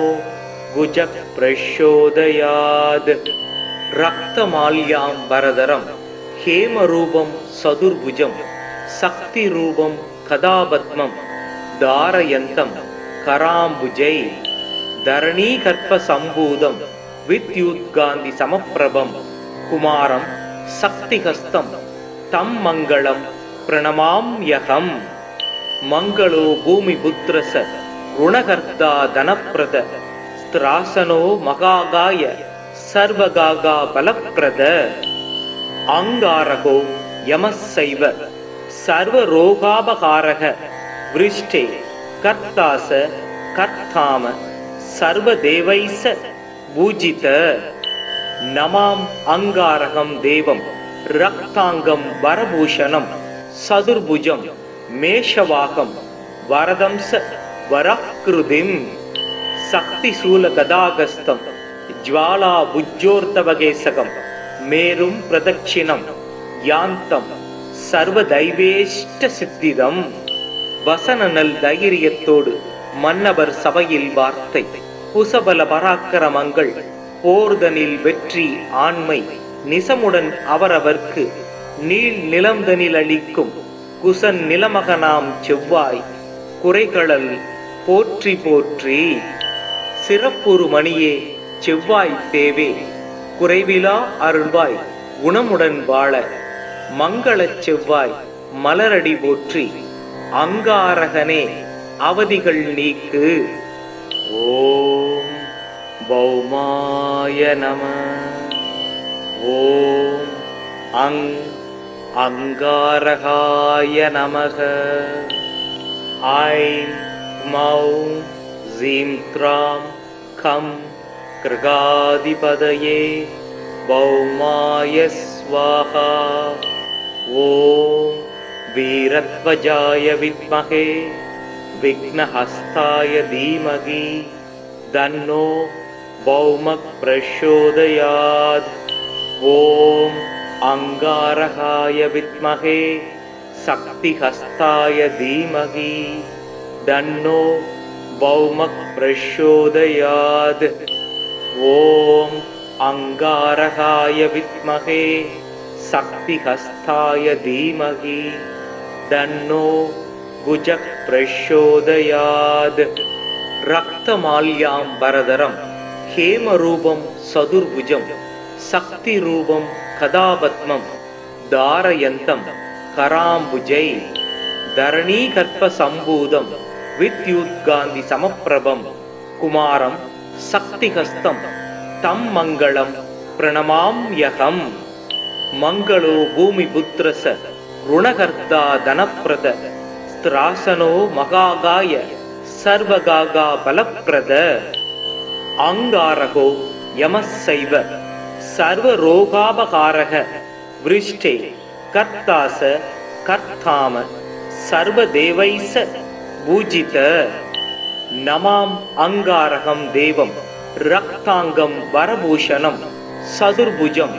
குஜக் பிரச்சோதயாத். ரக்தமால்யாம்பரதரம் ஹேமரூபம் சதுர்புஜம் சக்திரூபம் கதாபத்மம் தாரயந்தம் கராம்புஜை தரணீகர்ப்ப சம்பூதம் வித்யுத்காந்தி சமப்பிரபம் குமாரம் சக்திஹஸ்தம் தம் மங்களம் பிரணமாம்யகம். மங்களோ பூமிபுத்ரஸ ருணகர்த்தா தனப்ரத ஸ்திராசனோ மகாகாய சர்வகாகா பலப்ரத. அங்காரகோ யமஸ்ஸைவ சர்வரோகாபகாரக விருஷ்டே கர்த்தாச கர்த்தாம சர்வதேவைஸ பூஜித. நமாம் அங்காரகம் தேவம் ரக்தாங்கம் வரபூஷணம் சதுர்புஜம் மேஷவாகம் வரதம்ச வரக்ருதிம் சக்திசூல கதாகஸ்தம் ஜ்வாலா புஜ்ஜோர்த்தவகேசகம் மேரும் பிரதட்சிணம் யாந்தம் சர்வதைவேஷ்ட சித்திதம். வசனநல் தைரியத்தோடு மன்னவர் சபையில் வார்த்தை குசபல பராக்கிரமங்கள் போர்தனில் வெற்றி ஆண்மை நிசமுடன் அவரவர்க்கு நீள் நிலம்தனில் அளிக்கும் குசன் நிலமகனாம் செவ்வாய் குறைகளல் போற்றி போற்றி. சிறப்புறு மணியே செவ்வாய் தேவே குறைவிலா அருள்வாய் குணமுடன் வாழ மங்களச் செவ்வாய் மலரடி போற்றி. அங்காரகனே அவதிகள் நீக்கு. ஓம் பௌமாய நம. ஓம் அங் அங்காரகாய நமக. ஐம் மௌம் ஜீம் த்ராம் கம் கிருகாதிபதயே பௌமாய ஸ்வாஹா. ஓம் வீரத்வஜாய வித்மஹே விக்னஹஸ்தாய தீமகி தன்னோ பௌமக் பிரச்சோதயாத். ஓம் அங்காரகாய வித்மஹே சக்திஹஸ்தாய தீமகி தன்னோ பௌமக் பிரச்சோதயாத். ஓம் அங்காரகாய வித்மஹே சக்திஹஸ்தாய தீமகி தன்னோ குஜக் பிரச்சோதயாத். ரக்தமால்யாம்பரதரம் ஹேமரூபம் சதுர்புஜம் சக்தி ரூபம் கதாபத்மம் தாரயந்தம் கராம்புஜை தரணீகர்ப்ப சம்பூதம் வித்யுத்காந்தி சமப்பிரபம் குமாரம் சக்திஹஸ்தம் தம் மங்களம் பிரணமாம்யகம். மங்களோ பூமி புத்திரச ருணகர்த்தா தனப்பிரத ஸ்திராசனோ மகாகாய சர்வகாகா பலப்பிரத. அங்காரகோ யமசைவ சர்வரோகாபகாரக விருஷ்டே கர்த்தாச கர்த்தாம சர்வதேவைச பூஜித. நமாம் அங்காரகம் தேவம் ரக்தாங்கம் வரபூஷணம் சதுர்புஜம்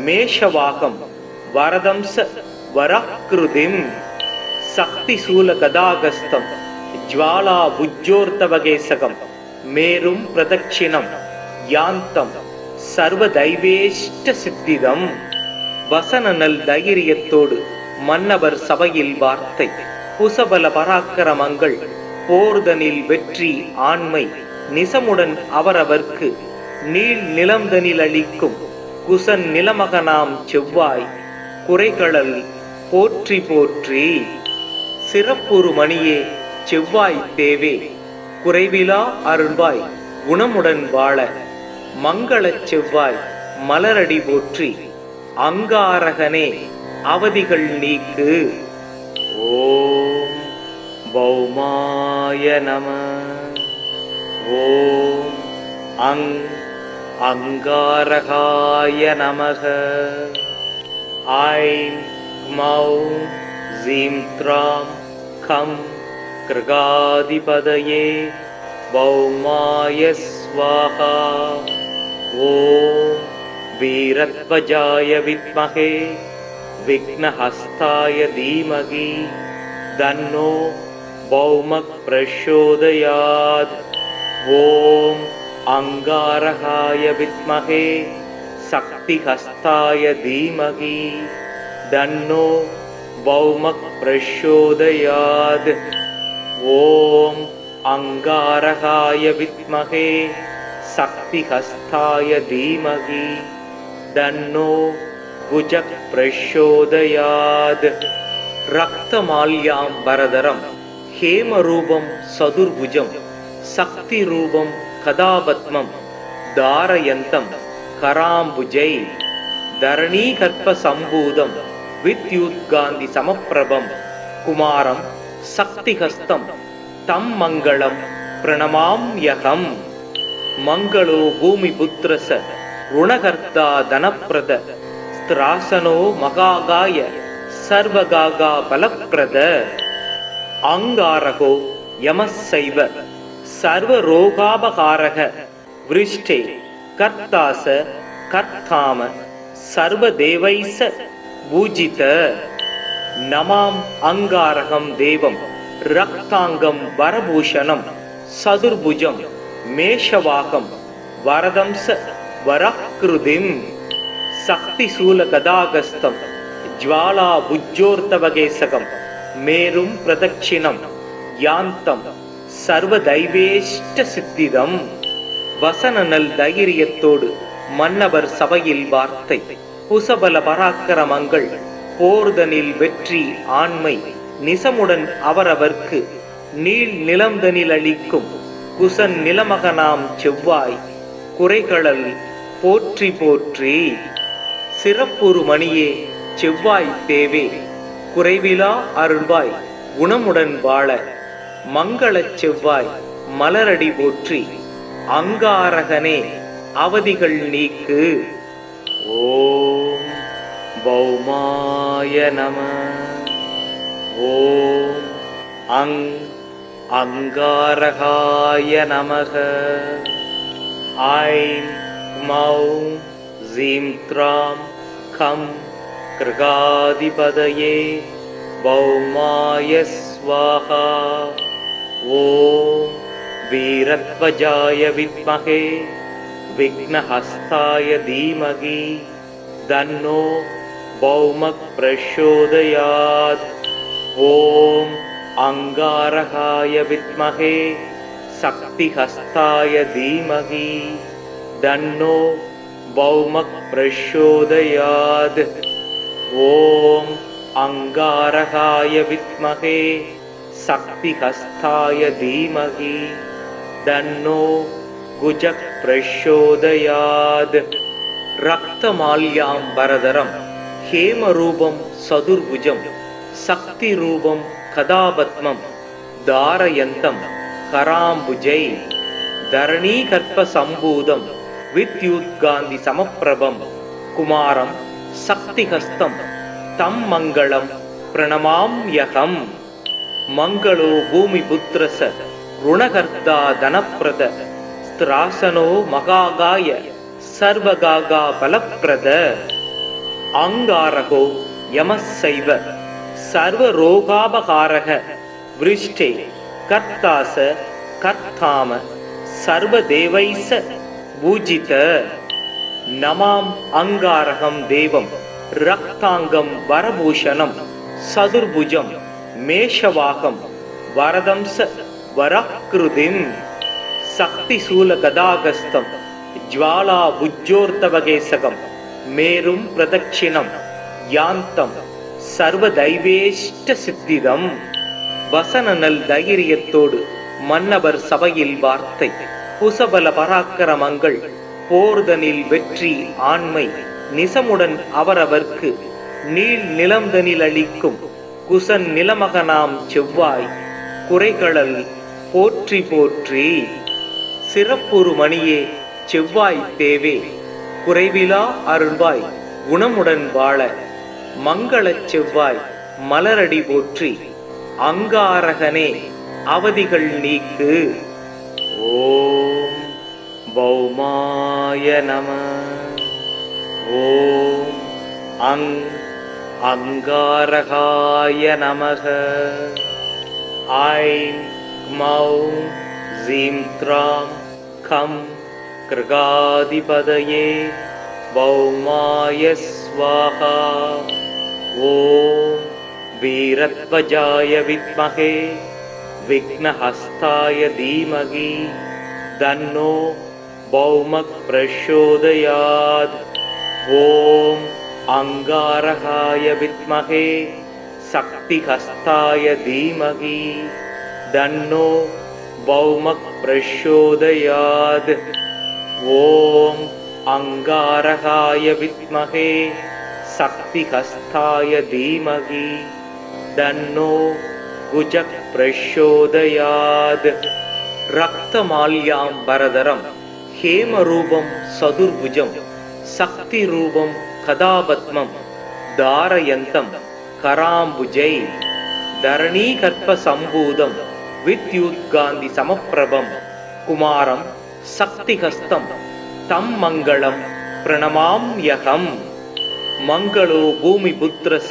மேஷவாகம் வரதம்ச வராக்ருதிம் சக்திசூல கதாகஸ்தம் ஜ்வாலா புஜ்ஜோர்த்தவகேசகம் மேரும் பிரதட்சிணம் யாந்தம் சர்வதைவேஷ்ட சித்திதம். வசனநல் தைரியத்தோடு மன்னவர் சபையில் வார்த்தை குசபல பராக்கிரமங்கள் போர்தனில் வெற்றி ஆண்மை நிசமுடன் அவரவர்க்கு நீள் நிலம்தனில் அளிக்கும் குசன் நிலமகனாம் செவ்வாய் குறைகளல் போற்றி போற்றி. சிறப்புறு மணியே செவ்வாய் தேவே குறைவிலா அருள்வாய் குணமுடன் வாழ மங்களச் செவ்வாய் மலரடி போற்றி. அங்காரகனே அவதிகள் நீக்கு. ஓம் பௌமாய நம. ஓம் அங் அங்காரகாய நமக. ஐம் மௌம் ஜீம் த்ராம் கம் கிருகாதிபதயே பௌமாய ஸ்வாஹா. ஓம் வீரத்வஜாய வித்மஹே விக்னஹஸ்தாய தீமகி தன்னோ பௌமக் பிரச்சோதயாத். ஓம் அங்காரகாய வித்மஹே சக்திஹஸ்தாய தீமகி தன்னோ பௌமக் பிரச்சோதயாத். ஓம் அங்காரகாய வித்மஹே சக்திஹஸ்தாய தீமகி தன்னோ குஜக் பிரச்சோதயாத். ரக்தமால்யாம்பரதரம் ஹேமரூபம் சதுர்புஜம் சக்தி ரூபம் கதாபத்மம் தாரயந்தம் கராம்புஜை தரணீகர்ப்ப சம்பூதம் வித்யுத்காந்தி சமப்பிரபம் குமாரம் சக்திஹஸ்தம் தம் மங்களம் பிரணமாம்யகம். மங்களோ பூமி புத்திரச ருணகர்த்தா தனப்பிரத ஸ்திராசனோ மகாகாய சர்வகாகா பலப்பிரத. அங்காரகோ யமசைவ சர்வரோகாபகாரக விருஷ்டே கர்த்தாச கர்த்தாம சர்வதேவைச பூஜித. நமாம் அங்காரகம் தேவம் ரக்தாங்கம் வரபூஷணம் சதுர்புஜம் மேஷவாகம் வரதம்ச வராக்ருதிம் சக்திசூல கதாகஸ்தம் ஜ்வாலா புஜ்ஜோர்த்தவகேசகம் மேரும் பிரதட்சிணம் யாந்தம் சர்வதைவேஷ்ட சித்திதம். வசனநல் தைரியத்தோடு மன்னவர் சபையில் வார்த்தை குசபல பராக்கிரமங்கள் போர்தனில் வெற்றி ஆண்மை நிசமுடன் அவரவர்க்கு நீள் நிலம்தனில் அளிக்கும் குசன் நிலமகனாம் செவ்வாய் குறைகளல் போற்றி போற்றி. சிறப்புறு மணியே செவ்வாய் தேவே குறைவிலா அருள்வாய் குணமுடன் வாழ மங்களச் செவ்வாய் மலரடி போற்றி. அங்காரகனே அவதிகள் நீக்கு. ஓம் பௌமாய நம. ஓம் அங்காரகாய நமக. ஐம் மௌம் ஜீம் த்ராம் கம் கிருகாதிபதயே பௌமாய ஸ்வாஹா. ஓம் வீரத்வஜாய வித்மஹே விக்னஹஸ்தாய தீமகி தன்னோ பௌமக் பிரச்சோதயாத். ஓம் அங்காரகாய வித்மஹே சக்திஹஸ்தாய தீமகி தன்னோ பௌமக் பிரச்சோதயாத். ஓம் அங்காரகாய வித்மஹே சக்திஹஸ்தாய தீமகி தன்னோ குஜக் பிரச்சோதயாத். ரக்தமால்யாம்பரதரம் ஹேமரூபம் சதுர்புஜம் சக்தி ரூபம் கதாபத்மம் தாரயந்தம் கராம்புஜை தரணீகர்ப்ப சம்பூதம் வித்யுத்காந்தி சமப்பிரபம் குமாரம் சக்திஹஸ்தம் தம் மங்களம் பிரணமாம்யகம். மங்களோ பூமி புத்திரச ருணகர்த்தா தனப்பிரத ஸ்திராசனோ மகாகாய சர்வகாகா பலப்பிரத. அங்காரகோ யமசைவ சர்வரோகாபகாரக விருஷ்டே கர்த்தாச கர்த்தாம சர்வதேவைச பூஜித. நமாம் அங்காரகம் தேவம் ரக்தாங்கம் வரபூஷணம் சதுர்புஜம் மேஷவாகம் வரதம்ச வராக்ருதிம் சக்திசூல கதாகஸ்தம் ஜ்வாலா புஜ்ஜோர்த்தவகேசகம் மேரும் பிரதட்சிணம் யாந்தம் சர்வதைவேஷ்ட சித்திதம். வசனநல் தைரியத்தோடு மன்னவர் சபையில் வார்த்தை புசபல பராக்கிரமங்கள் போர்தனில் வெற்றி ஆண்மை நிசமுடன் அவரவர்க்கு நீள் நிலம்தனில் அளிக்கும் குசன் நிலமகனாம் செவ்வாய் குறைகளல் போற்றி போற்றி. சிறப்புறு மணியே செவ்வாய் தேவே குறைவிலா அருள்வாய் குணமுடன் வாழ மங்களச் செவ்வாய் மலரடி போற்றி. அங்காரகனே அவதிகள் நீக்கு. ஓம் பௌமாய நம. ஓம் அங்காரகாய நமக. ஐம் மௌம் ஜீம் த்ராம் கம் கிருகாதிபதயே பௌமாய ஸ்வாஹா. ஓம் வீரத்வஜாய வித்மஹே விக்னஹஸ்தாய தீமகி தன்னோ பௌமக் பிரச்சோதயாத். ஓம் அங்காரகாய வித்மஹே சக்திஹஸ்தாய தீமகி தன்னோ பௌமக் பிரச்சோதயாத். ஓம் அங்காரகாய வித்மஹே சக்திஹஸ்தாய தீமகி தன்னோ குஜக் பிரச்சோதயாத். ரக்தமால்யாம்பரதரம் ஹேமரூபம் சதுர்புஜம் சக்தி ரூபம் கதாபத்மம் தாரயந்தம் கராம்புஜை தரணீகர்ப்ப சம்பூதம் வித்யுத்காந்தி சமப்பிரபம் குமாரம் சக்திஹஸ்தம் தம் மங்களம் பிரணமாம்யகம். மங்களோ பூமி புத்திரச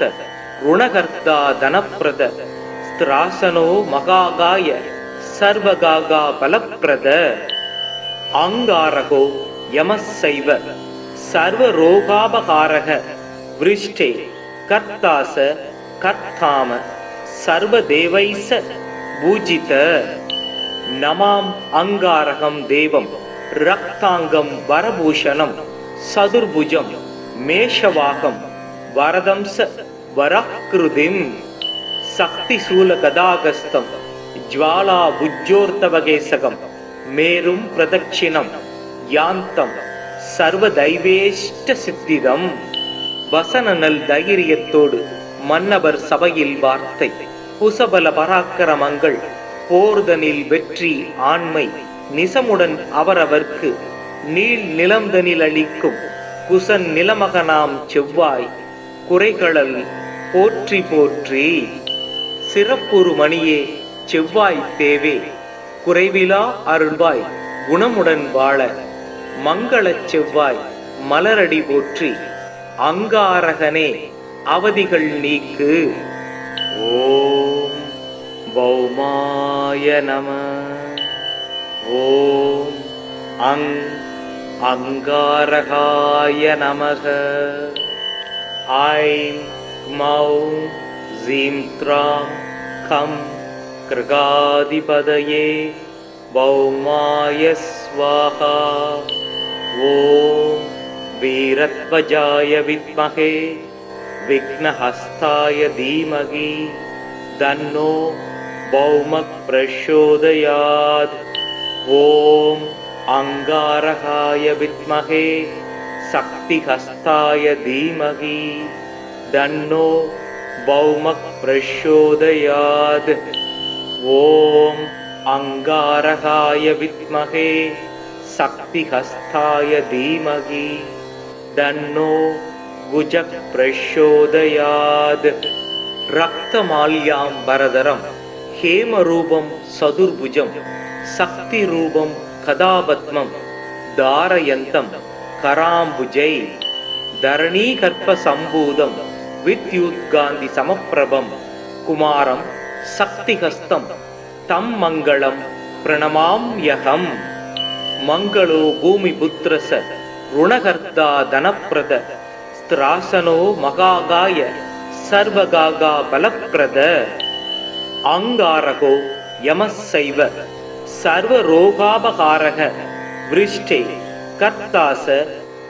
ருணகர்த்தா தனப்பிரத ஸ்திராசனோ மகாகாய சர்வகாகா பலப்பிரத. அங்காரகோ யமசைவ சர்வரோகாபகாரக விருஷ்டே கர்த்தாச கர்த்தாம சர்வதேவைச பூஜித. நமாம் அங்காரகம் தேவம் ரக்தாங்கம் வரபூஷணம் சதுர்புஜம் மேஷவாகம் வரதம்ச வராக்ருதிம் சக்திசூல கதாகஸ்தம் ஜ்வாலா புஜ்ஜோர்த்தவகேசகம் மேரும் பிரதட்சிணம் யாந்தம் சர்வதைவேஷ்ட சித்திதம். வசனநல் தைரியத்தோடு மன்னவர் சபையில் வார்த்தை. குசபல பராக்கிரமங்கள் போர்தனில் வெற்றி ஆண்மை. நிசமுடன் அவரவர்க்கு நீள் நிலம்தனில் அளிக்கும் குசன் நிலமகனாம் செவ்வாய். குறைகளல் போற்றி போற்றி. சிறப்புறு மணியே செவ்வாய் தேவே, குறைவிலா அருள்வாய் குணமுடன் வாழ. மங்களச் செவ்வாய் மலரடி போற்றி. அங்காரகனே அவதிகள் நீக்கு. ஓம் பௌமாய நம. ஓம் அங்காரகாய நமக. ஐம் மௌம் ஜீம் த்ராம் கம் கிருகாதிபதயே பௌமாய ஸ்வாஹா. ஓம் வீரத்வஜாய வித்மஹே விக்னஹஸ்தாய தீமகி தன்னோ பௌமக் பிரச்சோதயாத். ஓம் அங்காரகாய வித்மஹே சக்திஹஸ்தாய தீமகி தன்னோ பௌமக் பிரச்சோதயாத். ஓம் அங்காரகாய வித்மஹே சக்திஹஸ்தாய தீமகி தன்னோ குஜக் பிரச்சோதயாத். ரக்தமால்யாம் பரதரம் ஹேமரூபம் சதுர்புஜம் சக்தி ரூபம் கதாபத்மம் தாரயந்தம் கராம்புஜை. தரணீகர்ப்ப சம்பூதம் வித்யுத்காந்தி சமப்பிரபம் குமாரம் சக்திஹஸ்தம் தம் மங்களம் பிரணமாம்யகம். மங்களோ பூமி புத்திரச ருணகர்த்தா தனப்பிரத ஸ்திராசனோ மகாகாய சர்வகாகா பலப்பிரத. அங்காரகோ யமசைவ சர்வரோகாபகாரக விருஷ்டே கர்த்தாச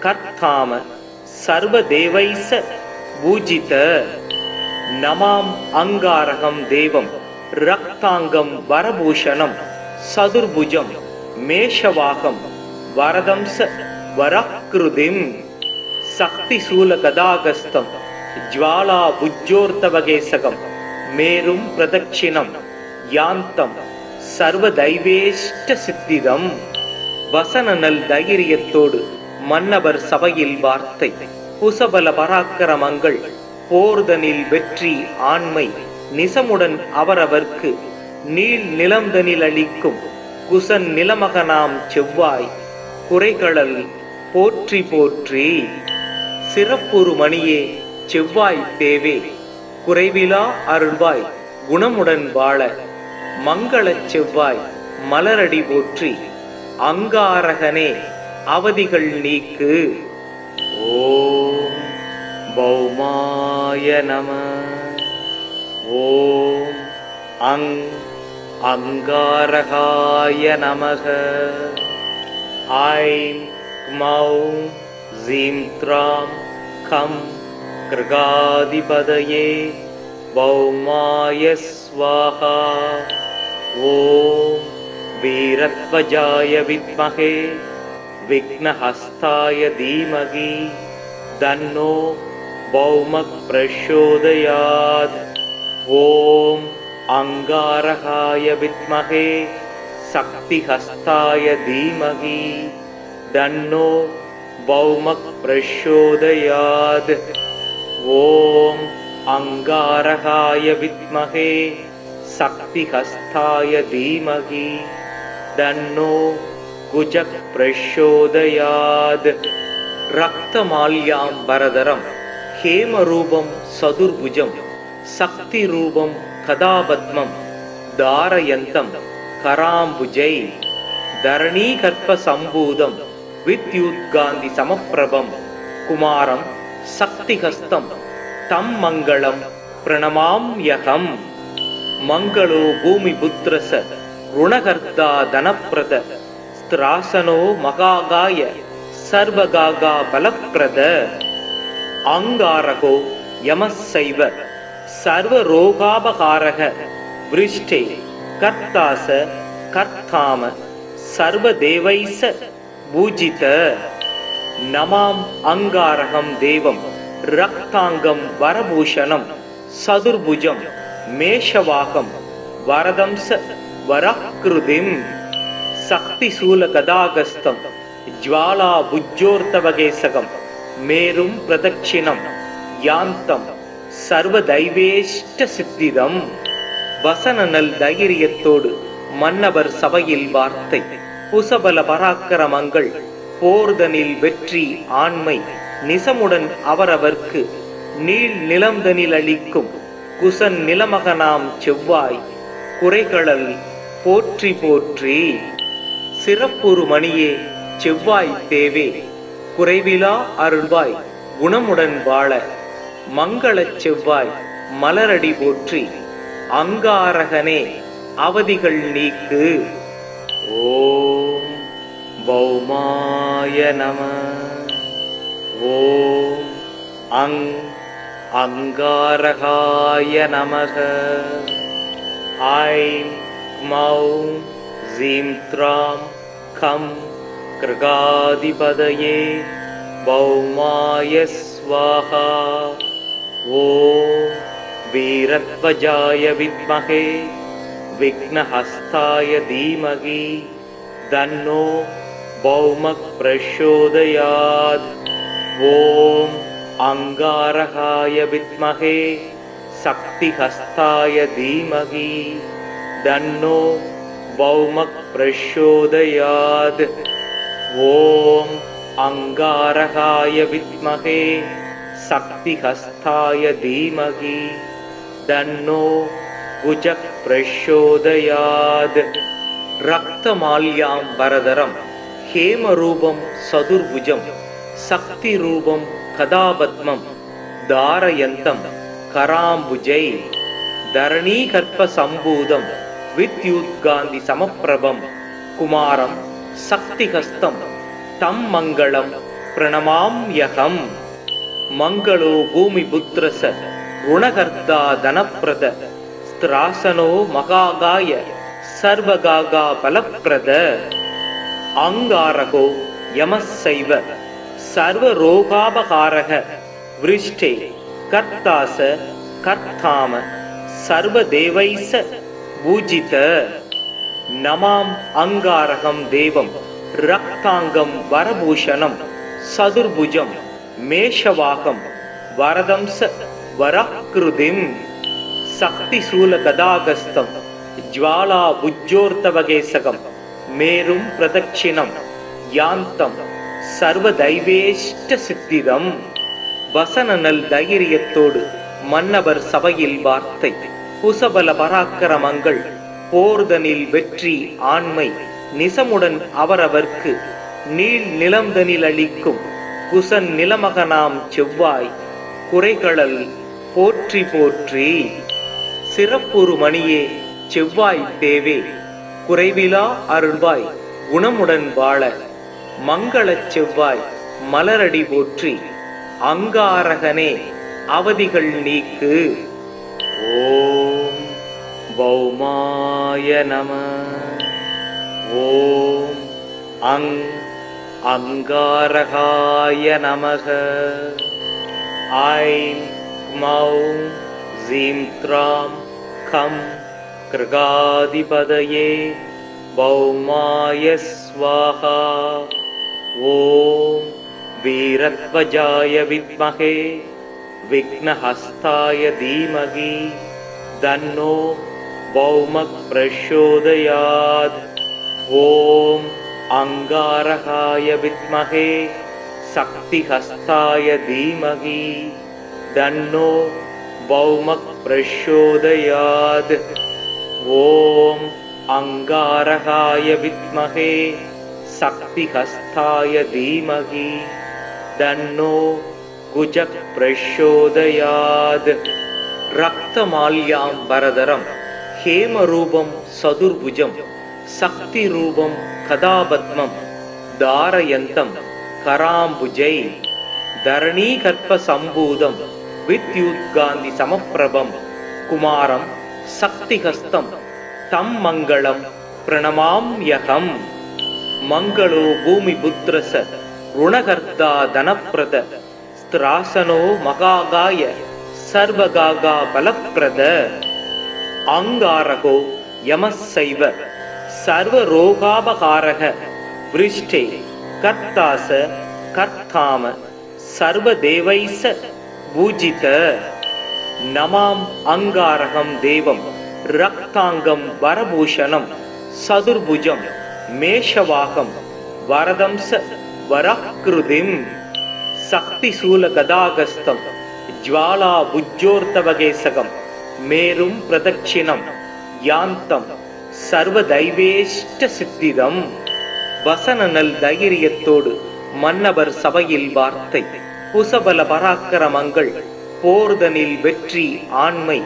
கர்த்தாம சர்வதேவைச பூஜித. நமாம் அங்காரகம் தேவம் ரக்தாங்கம் வரபூஷணம் சதுர்புஜம் மேஷவாகம் வரதம்ச வரக்ருதிம். சக்தி சூல கதாகஸ்தம் ஜ்வாலா புஜ்ஜோர்த்தவகேசகம் மேரும் பிரதட்சிணம் யாந்தம் சர்வதைவேஷ்ட சித்திதம். வசனநல் தைரியத்தோடு மன்னவர் சபையில் வார்த்தை. குசபல பராக்கிரமங்கள் போர்தனில் வெற்றி ஆண்மை. நிசமுடன் அவரவர்க்கு நீள் நிலம்தனில் அளிக்கும் குசன் நிலமகனாம் செவ்வாய். குறைகளல் போற்றி போற்றி. சிறப்புறு மணியே செவ்வாய் தேவே, குறைவிலா அருள்வாய் குணமுடன் வாழ. மங்களச் செவ்வாய் மலரடி போற்றி. அங்காரகனே அவதிகள் நீக்கு. ஓம் பௌமாய நம. ஓம் அங்காரகாய நமக. ஐம் மௌம் ஜீம் த்ராம் கம் கிருகாதிபதயே பௌமாய ஸ்வாஹா. ஓம் வீரத்வஜாய வித்மஹே விக்னஹஸ்தாய தீமகி தன்னோ பௌமக் பிரச்சோதயாத். ஓம் அங்காரகாய வித்மஹே சக்திஹஸ்தாய தீமகி தன்னோ பௌமக் பிரச்சோதயாத். ஓம் அங்காரகாய வித்மஹே சக்திஹஸ்தாய தீமகி தன்னோ குஜக் பிரச்சோதயாத். ரக்தமால்யாம் பரதரம் ஹேமரூபம் சதுர்புஜம் சக்தி ரூபம் கதாபத்மம் தாரயந்தம் கராம்புஜை. தரணீகர்ப்ப சம்பூதம் வித்யுத்காந்தி சமப்பிரபம் குமாரம் சக்திஹஸ்தம் தம் மங்களம் பிரணமாம்யகம். மங்களோ பூமி புத்திரச ருணகர்த்தா தனப்பிரத ஸ்திராசனோ மகாகாய சர்வகாகா பலப்பிரத. அங்காரகோ யமசைவ சர்வரோகாபகாரக விருஷ்டே கர்த்தாச கர்த்தாம சர்வதேவைச பூஜித நமாம் அங்காரகம் தேவம் ரக்தாங்கம் வரபூஷணம் சதுர்புஜம் மேஷவாகம் வரதம்ச வராக்ருதிம் சக்தி சூல கதாகஸ்தம் ஜ்வாலா புஜ்ஜோர்த்தவகேசகம் மேரும் பிரதட்சிணம் யாந்தம் சர்வதைவேஷ்ட சித்திதம். வசனநல் தைரியத்தோடு மன்னவர் சபையில் வார்த்தை புசபல பராக்கிரமங்கள் போர்தனில் வெற்றி ஆண்மை நிசமுடன் அவரவர்க்கு நீள் நிலம்தனில் அளிக்கும் குசன் நிலமகனாம் செவ்வாய் குறைகளல் போற்றி போற்றி. சிறப்புறு மணியே செவ்வாய் தேவே குறைவிலா அருள்வாய் குணமுடன் வாழ மங்களச் செவ்வாய் மலரடி போற்றி. அங்காரகனே அவதிகள் நீக்கு. ஓம் பௌமாய நம. ஓம் அங்காரகாய நமக. ஐம் க்மௌம் ஸீம் த்ராம் கம் கிருகாதிபதயே பௌமாய ஸ்வாஹா. ஓம் வீரத்வஜாய வித்மஹே விக்னஹஸ்தாய தீமகி தன்னோ பௌமக் பிரச்சோதயாத். ஓம் அங்காரகாய வித்மஹே சக்திஹஸ்தாய தீமகி தன்னோ பௌமக் பிரச்சோதயாத். ஓம் அங்காரகாய வித்மஹே சக்திஹஸ்தாய தீமகி தன்னோ குஜக் பிரச்சோதயாத். ரக்தமால்யாம் வரதரம் ஹேமரூபம் சதுர்புஜம் சக்திரூபம் கதாபத்மம் தாரயந்தம் கராம்புஜை தரணீகர்ப்ப சம்பூதம் வித்யுத்காந்தி சமப்பிரபம் குமாரம் சக்திஹஸ்தம் தம் மங்களம் பிரணமாம்யகம். மங்களோ பூமிபுத்ரச ருணகர்த்தா தனப்பிரத ஸ்திராசனோ மகாகாய சர்வகாகா பலப்பிரத. அங்காரகோ யமசைவ சர்வரோகாபகாரக விருஷ்டே கர்த்தாச கர்த்தாம சர்வதேவைச பூஜித. நமாம் அங்காரகம் தேவம் ரக்தாங்கம் வரபூஷணம் சதுர்புஜம் மேஷவாகம் வரதம்ச வராக்ருதிம் சக்தி சூல கதாகஸ்தம் ஜ்வாலா புஜ்ஜோர்த்தவகேசகம் மேரும் பிரதட்சிணம் யாந்தம் சர்வதைவேஷ்ட சித்திதம். வசனநல் தைரியத்தோடு மன்னவர் சபையில் வார்த்தை புசபல பராக்கிரமங்கள் போர்தனில் வெற்றி ஆண்மை நிசமுடன் அவரவர்க்கு நீள் நிலம்தனில் அளிக்கும் குசன் நிலமகனாம் செவ்வாய் குறைகளல் போற்றி போற்றி. சிறப்புறு மணியே செவ்வாய் தேவே குறைவிலா அருள்வாய் குணமுடன் வாழ மங்களச் செவ்வாய் மலரடி போற்றி. அங்காரகனே அவதிகள் நீக்கு. ஓம் பௌமாய நம. ஓம் அங்காரகாய நமக. ஐம் க்மௌம் ஸீம் த்ராம் கம் கிருகாதிபதயே பௌமாய ஸ்வாஹா. ஓம் வீரத்வஜாய வித்மஹே விக்னஹஸ்தாய தீமகி தன்னோ பௌமக் பிரச்சோதயாத். ஓம் அங்காரகாய வித்மஹே சக்திஹஸ்தாய தீமகி தன்னோ பௌமக் பிரச்சோதயாத். ஓம் அங்காரகாய வித்மஹே சக்திஹஸ்தாய தீமகி தன்னோ குஜக் பிரச்சோதயாத். ரக்தமால்யாம் வரதரம் ஹேமரூபம் சதுர்புஜம் சக்திரூபம் கதாபத்மம் தாரயந்தம் கராம்புஜை தரணீகர்ப்ப சம்பூதம் வித்யுத்காந்தி சமப்பிரபம் குமாரம் சக்திஹஸ்தம் தம் மங்களம் பிரணமாம்யகம். मंगलो भूमिपुत्रस ऋणकर्ता धनप्रद स्त्रासनो महागाय सर्वगागा बलप्रद अंगारको यमस्सैव सर्वरोगापकारः वृष्टे कर्तास कर्ताम सर्वदेवैस पूजित नमाम अंगारहं देवं रक्तांगं वरभूषणं सदुर्भुजं मेषवाहं वरदंस वरकृतिं शक्तिशूलगदागस्तं ज्वाला भुज्योर्तवगेसगं मेरुं प्रदक्षिणं यान्तं सर्वदैवेष्ट सिद्धिदं வசனநல் தைரியத்தோடு மன்னவர் சபையில் வார்த்தை குசபல பராக்கிரமங்கள் போர்தனில் வெற்றி ஆண்மை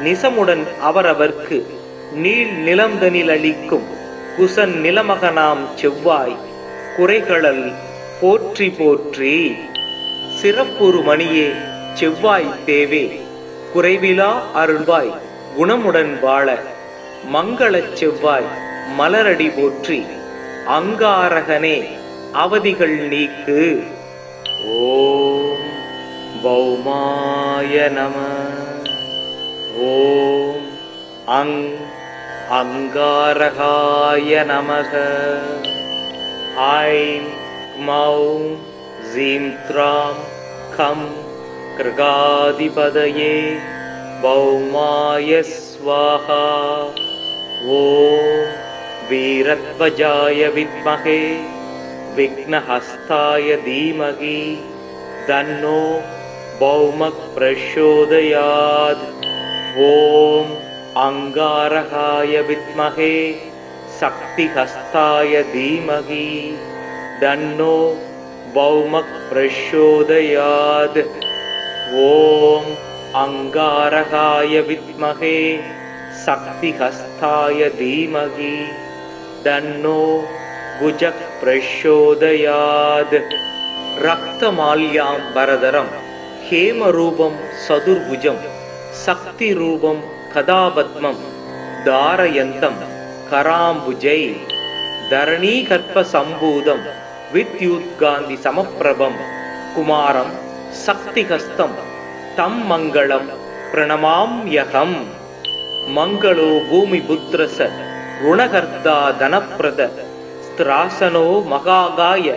நிசமுடன் அவரவர்க்கு நீள் நிலம்தனில் அளிக்கும் குசன் நிலமகனாம் செவ்வாய் குறைகளல் போற்றி போற்றி சிறப்புறு மணியே செவ்வாய் தேவே குறைவிலா அருள்வாய் குணமுடன் வாழ மங்களச் செவ்வாய் மலரடி போற்றி अंगारगने अवधिगल नीक्कु ओम भौमाय नमः ओम अंगारगाय नमः ऐं मौं जीं त्रां खं कृगाधिपतये भौमाय स्वाहा ओम वीरध्वजाय विद्महे विघ्नहस्ताय धीमहि तन्नो भौमः प्रचोदयात् ओम अंगारकाय विद्महे शक्तिहस्ताय धीमहि तन्नो भौमः प्रचोदयात् ओम अंगारकाय विद्महे शक्तिहस्ताय धीमहि तन्नो भुजः प्रचोदयात् रक्तमाल्याम्बरधरं हेमरूपं सदुर्भुजं शक्तिरूपं कदापद्मं धारयन्तं कराम्बुजै धरणीकर्पसम्भूतं विद्युत्कान्तिसमप्रभं कुमारं शक्तिहस्तं तं मङ्गलं प्रणमाम्यहम् मंगलो भूमिपुत्रस ऋणकर्ता धनप्रद स्त्रासनो महागाय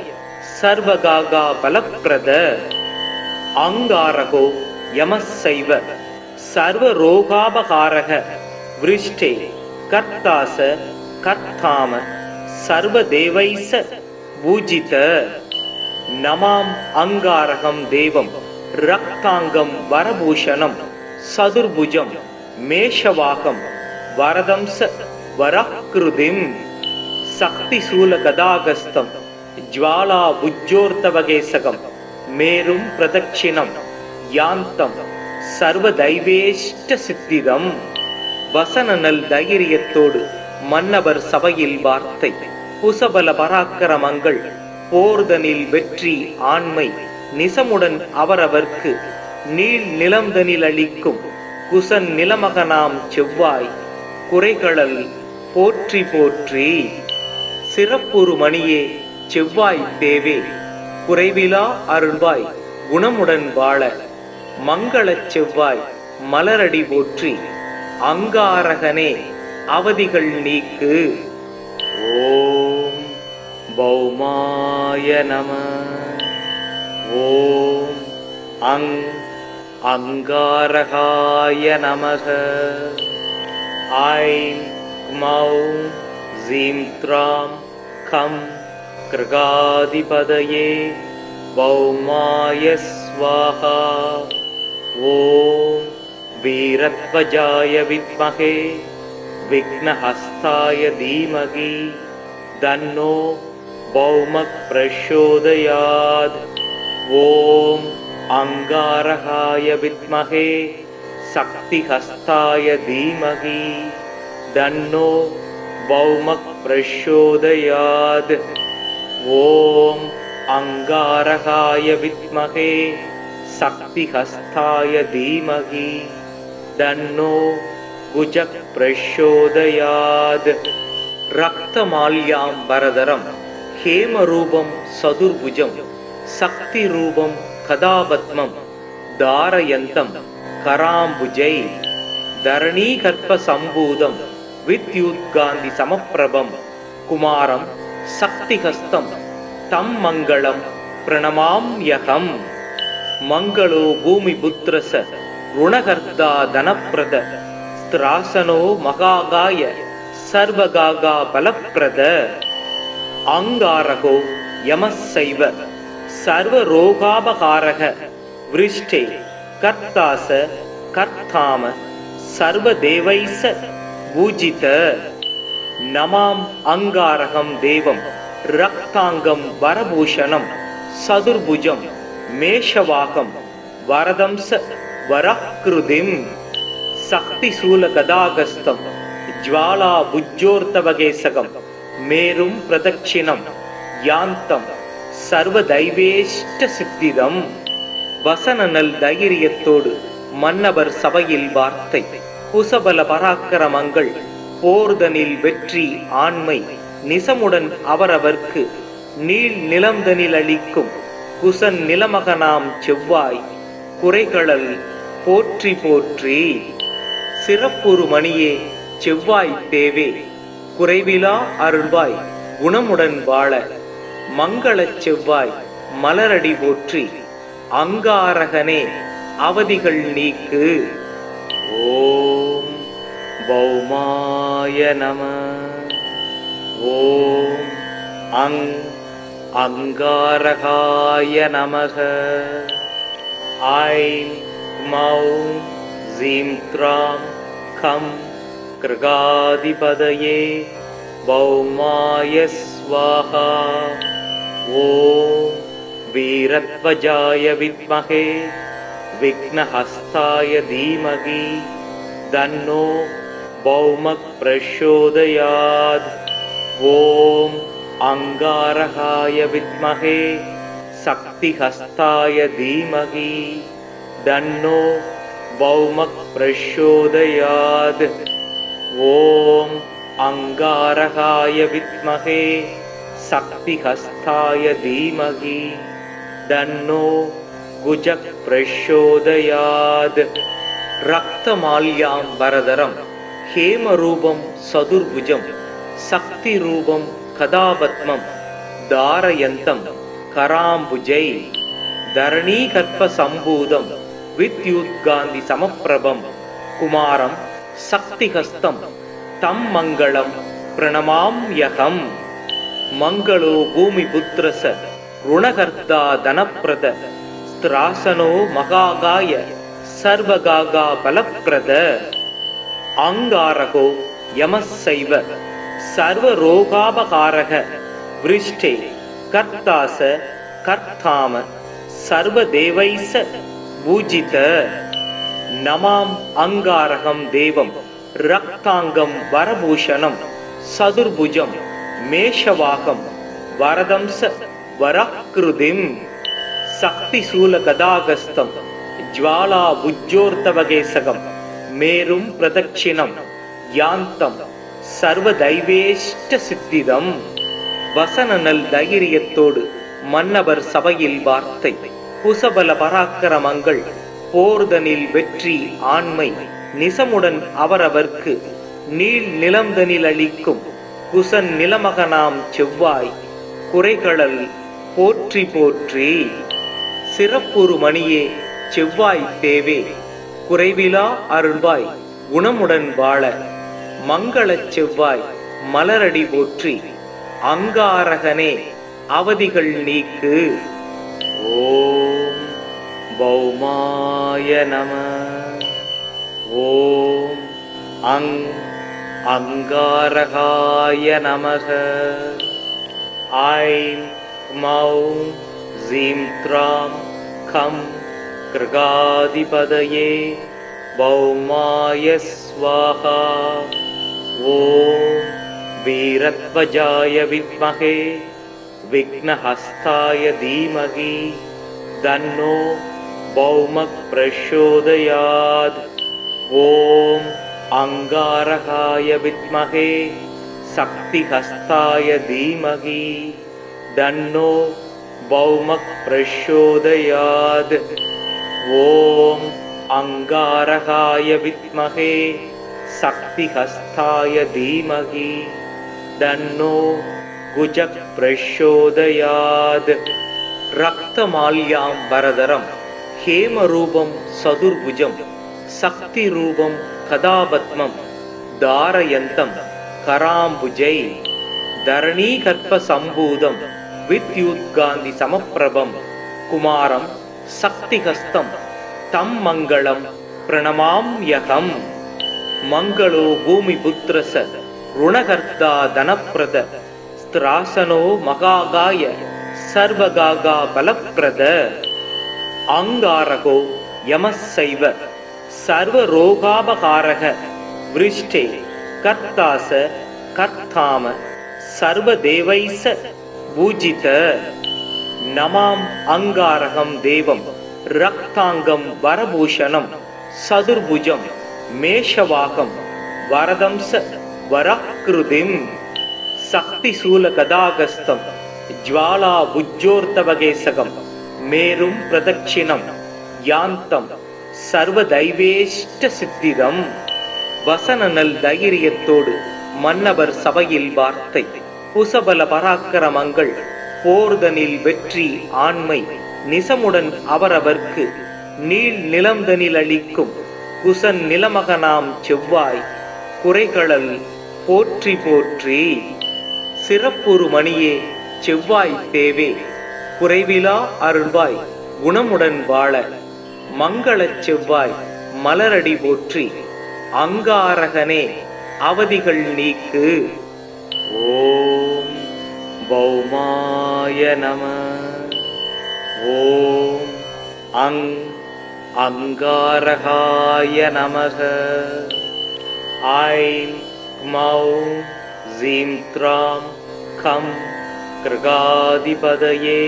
सर्वगागा बलप्रद अंगारको यमस्सैव सर्वरोगापकारः वृष्टे कर्तास कर्ताम सर्वदेवैस पूजित नमाम अंगारकं देवं रक्तांगं वरभूषणं सदुर्भुजं मेषवाहं वरदंस वरकृतिं शक्तिशूलगदागस्तं ज्वाला भुज्योर्तवगेसगं मेरुं प्रदक्षिणं यान्तं सर्वदैवेष्ट सिद्धिदं வசனநல் தைரியத்தோடு மன்னவர் சபையில் வார்த்தை குசபல பராக்கிரமங்கள் போர்தனில் வெற்றி ஆண்மை நிசமுடன் அவரவர்க்கு நீள் நிலம்தனில் அளிக்கும் குசன் நிலமகனாம் செவ்வாய் குறைகளல் போற்றி போற்றி சிறப்புறு மணியே செவ்வாய் தேவே குறைவிலா அருள்வாய் குணமுடன் வாழ மங்களச் செவ்வாய் மலரடி போற்றி अंगारगने अवधिगल नीक्कु ओम भौमाय नमः ओम अंगारगाय नमः ऐं मौं जीं त्रां खं कृगाधिपतये भौमाय स्वाहा ओम वीरध्वजाय विद्महे विघ्नहस्ताय धीमहि तन्नो भौमः प्रचोदयात् ओम अंगारकाय विद्महे शक्तिहस्ताय धीमहि तन्नो भौमः प्रचोदयात् ओम अंगारकाय विद्महे शक्तिहस्ताय धीमहि तन्नो भुजः प्रचोदयात् रक्तमाल्याम्बरधरं हेमरूपं सदुर्भुजं शक्तिरूपं कदापद्मं धारयन्तं कराम्बुजै धरणीगर्भसम्भूतं विद्युत्कान्तिसमप्रभं कुमारं शक्तिहस्तं तं मङ्गलं प्रणमाम्यहम्। मङ्गलो भूमिपुत्रस ऋणकर्ता धनप्रद स्त्रासनो महागाय सर्वगागा बलप्रद अंगारको यमस्सैव सर्वरोगापहारः वृष्टे कर्तास कर्ताम सर्वदेवैस पूजित नमां अंगारकं देवं रक्तांगं वरभूषणं सदुर्भुजं मेषवाकं वरदंस वरकृतिं शक्तिशूलगदागस्तं ज्वाला भुज्योर्तवगेसकं मेरुं प्रदक्षिणं यान्तं सर्वदैवेष्टसिद्धिदं வசனநல் தைரியத்தோடு மன்னவர் சபையில் வார்த்தை குசபல பராக்கிரமங்கள் போர்தனில் வெற்றி ஆண்மை நிசமுடன் அவரவர்க்கு நீள் நிலம்தனில் அளிக்கும் குசன் நிலமகனாம் செவ்வாய் குறைகளல் போற்றி போற்றி சிறப்புறு மணியே செவ்வாய் தேவே குறைவிலா அருள்வாய் குணமுடன் வாழ மங்களச் செவ்வாய் மலரடி போற்றி அங்காரகனே அவதிகள் நீக்கு ஓம் பௌமாய நம ஓம் அங்காரகாய நமக ஐம் மௌம் ஜீம் த்ராம் கம் கிருகாதிபதயே பௌமாய ஸ்வாஹா ஓம் वीरध्वजाय विद्महे विघ्नहस्ताय धीमहि तन्नो भौमः प्रचोदयात् ओम अंगारकाय विद्महे शक्तिहस्ताय धीमहि तन्नो भौमः प्रचोदयात् ओम अंगारकाय विद्महे शक्तिहस्ताय धीमहि तन्नो गुजः प्रचोदयात् रक्तमाल्याम्बरधरं हेमरूपं सदुर्भुजं शक्तिरूपं कदापद्मं धारयन्तं कराम्बुजै धरणीगर्भसम्भूतं विद्युत्कान्तिसमप्रभं कुमारं शक्तिहस्तं तं मङ्गलं प्रणमाम्यहम्। मंगलो भूमिपुत्रस ऋणकर्ता धनप्रद स्त्रासनो महागाय सर्वगागा बलप्रद अंगारको यमस्सैव सर्वरोगापहारः वृष्टे कर्तास कर्ताम सर्वदेवैस पूजित नमां अंगारकं देवं रक्तांगं वरभूषणं सदुर्भुजं मेषवाकं वरदंस वरकृतिं शक्तिशूलगदागस्तं ज्वाला भुज्योर्तवगेसकं मेरुं प्रदक्षिणं यान्तं सर्वदैवेष्टसिद्धिदं வசனநல் தைரியத்தோடு மன்னவர் சபையில் வார்த்தை குசபல பராக்கிரமங்கள் போர்தனில் வெற்றி ஆண்மை நிசமுடன் அவரவர்க்கு நீள் நிலம்தனில் அளிக்கும் குசன் நிலமகனாம் செவ்வாய் குறைகளல் போற்றி போற்றி சிறப்புறு மணியே செவ்வாய் தேவே குறைவிலா அருள்வாய் குணமுடன் வாழ மங்களச் செவ்வாய் மலரடி போற்றி அங்காரகனே அவதிகள் நீக்கு ஓம் பௌமாய நம ஓம் अंगारकाय नमः ऐं मौं जीं त्रां खं कृगादिपदये भौमाय स्वाहा ओम वीरध्वजाय विद्महे विघ्नहस्ताय धीमहि तन्नो भौमः प्रचोदयात् ओम अंगारकाय विद्महे शक्तिहस्ताय धीमहि தன்னோ பௌமக் பிரச்சோதயாத். ஓம் அங்காரகாய வித்மகே சக்திஹஸ்தாய தீமகி தன்னோ குஜக் பிரச்சோதயாத். ரக்தமால்யாம்பரதரம் ஹேமரூபம் சதுர்புஜம் சக்திரூபம் கதாபத்மம் தாரயந்தம் கராம்புஜை தரணீகர்ப்பசம்பூதம் வித்யுத்காந்தி சமப்பிரபம் குமாரம் சக்திஹஸ்தம் தம் மங்களம் பிரணமாம்யகம். மங்களோ பூமிபுத்ரஸ ருணகர்த்தா தனப்ரத ஸ்திராசனோ மகாகாய சர்வகாகா பலப்ரத. அங்காரகோ யமஸ்ஸைவ சர்வரோகாபகாரக விருஷ்டே கர்த்தாச கர்த்தாம சர்வதேவைஸ பூஜித. நமாம் அங்காரகம் தேவம் ரக்தாங்கம் வரபூஷணம் சதுர்புஜம் மேஷவாகம் வரதம்ச வராக்ருதிம் சக்திசூல கதாகஸ்தம் ஜ்வாலா புஜ்ஜோர்த்தவகேசகம் மேரும் பிரதட்சிணம் யாந்தம் சர்வதைவேஷ்ட சித்திரம். வசனநல் தைரியத்தோடு மன்னவர் சபையில் வார்த்தை புசபல பராக்கிரமங்கள் போர்தனில் வெற்றி ஆண்மை நிசமுடன் அவரவர்க்கு நீள் நிலம்தனில் அளிக்கும் குசன் நிலமகனாம் செவ்வாய் குறைகளல் போற்றி போற்றி. சிறப்புறு மணியே செவ்வாய் தேவே குறைவிலா அருள்வாய் குணமுடன் வாழ மங்களச் செவ்வாய் மலரடி போற்றி. அங்காரகனே அவதிகள் நீக்கு. ஓம் பௌமாய நம. ஓம் அங்காரகாய நமக. ஐம் க்மௌம் ஸீம் த்ராம் கம் கிருகாதிபதயே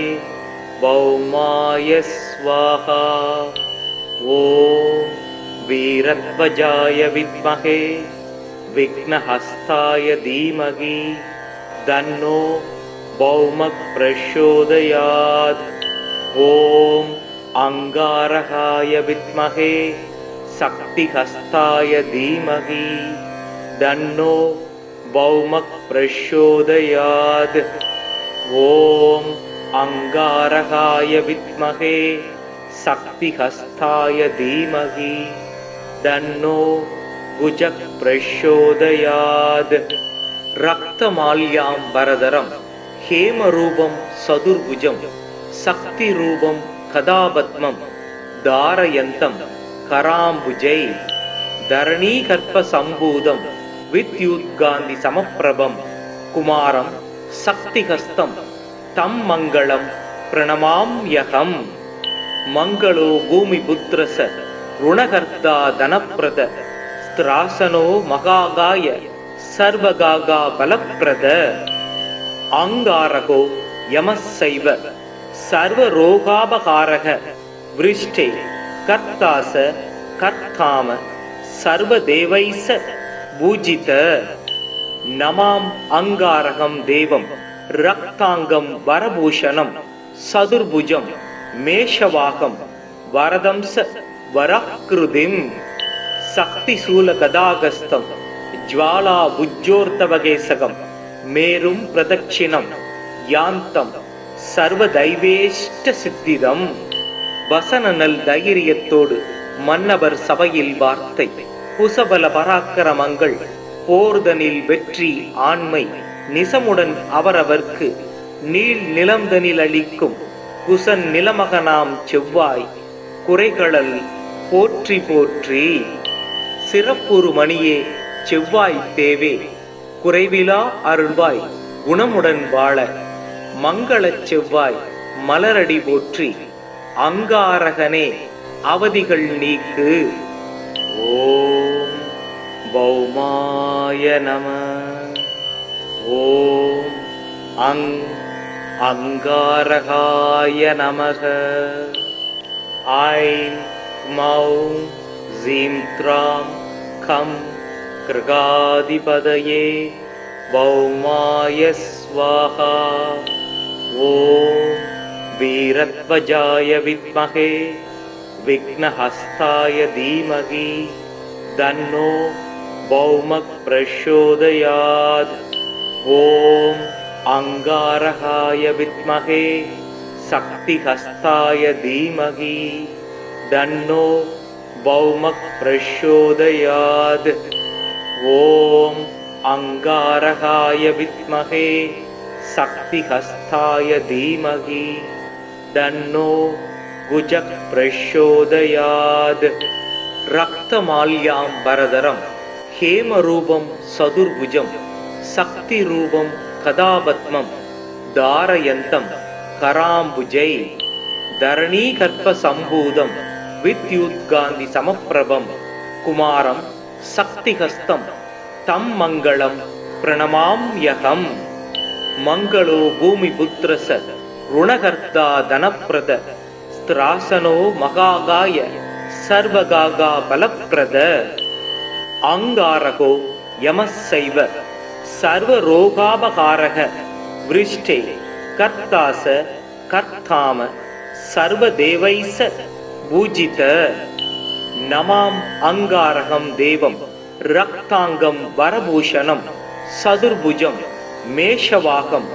பௌமாய ஸ்வாஹா. ஓம் வீரத்வஜாய வித்மகே விக்னஹஸ்தாய தீமகி தன்னோ பௌமக் பிரச்சோதயாத். ஓம் அங்காரகாய வித்மகே சக்திஹஸ்தாய தீமகி தன்னோ பௌமக் பிரச்சோதயாத். ஓம் அங்காரகாய வித்மகே சக்திஹஸ்தாய தீமகி தன்னோ குஜக் பிரச்சோதயாத். ரக்தமால்யாம்பரதரம் ஹேமரூபம் சதுர்புஜம் சக்திரூபம் கதாபத்மம் தாரயந்தம் கராம்புஜை தரணீகர்ப்பசம்பூதம் வித்யுத்காந்தி சமப்பிரபம் குமாரம் சக்திஹஸ்தம் தம் மங்களம் பிரணமாம்யகம். மங்களோ பூமிபுத்ரஸ ருணகர்த்தா தனப்ரத ஸ்திராசனோ மகாகாய சர்வகாகா பலப்ரத. அங்காரகோ யமஸ்ஸைவ சர்வரோகாபகாரக விருஷ்டே கர்த்தாச கர்த்தாம சர்வதேவைஸ பூஜித. நமாம் அங்காரகம் தேவம் ரக்தாங்கம் வரபூஷணம் சதுர்புஜம் மேஷவாகம் வரதம்ச வராக்ருதிம் சக்திசூல கதாகஸ்தம் ஜ்வாலா புஜ்ஜோர்த்தவகேசகம் மேரும் பிரதட்சிணம் யாந்தம் சர்வதைவேஷ்ட சித்திரம். வசனநல் தைரியத்தோடு மன்னவர் சபையில் வார்த்தை புசபல பராக்கிரமங்கள் போர்தனில் வெற்றி ஆண்மை நிசமுடன் அவரவர்க்கு நீள் நிலம்தனில் அளிக்கும் குசன் நிலமகனாம் செவ்வாய் குறைகளல் போற்றி போற்றி. சிறப்புறு மணியே செவ்வாய் தேவே குறைவிலா அருள்வாய் குணமுடன் வாழ மங்களச் செவ்வாய் மலரடி போற்றி. அங்காரகனே அவதிகள் நீக்கு. ஓம் பௌமாய நம. ஓம் அங்காரகாய நமக. ஐம் க்மௌம் ஸீம் த்ராம் கம் கிருகாதிபதயே பௌமாய ஸ்வாஹா. ஓம் வீரத்வஜாய வித்மகே விக்னஹஸ்தாய தீமகி தன்னோ பௌமக் பிரச்சோதயாத். ஓம் அங்காரகாய வித்மகே சக்திஹஸ்தாய தீமகி தன்னோ பௌமக் பிரச்சோதயாத். ஓம் அங்காரகாய வித்மகே சக்திஹஸ்தாய தீமகி தன்னோ குஜக் பிரச்சோதயாத். ரக்தமால்யாம்பரதரம் ஹேமரூபம் சதுர்புஜம் சக்திரூபம் கதாபத்மம் தாரயந்தம் கராம்புஜை தரணீகர்ப்ப சம்பூதம் வித்யுத்காந்தி சமப்பிரபம் குமாரம் சக்திஹஸ்தம் தம் மங்களம் பிரணமாம்யகம். மங்களோ பூமிபுத்ரஸ ருணகர்த்தா தனப்ரத ஸ்திராசனோ மகாகாய சர்வகாகா பலப்ரத. அங்காரகோ யமஸ்ஸைவ சர்வரோகாபகாரக விருஷ்டே கர்த்தாச கர்த்தாம சர்வதேவைஸ பூஜித. நமாம் அங்காரகம் தேவம் ரக்தாங்கம் வரபூஷணம் சதுர்புஜம் மேஷவாகம்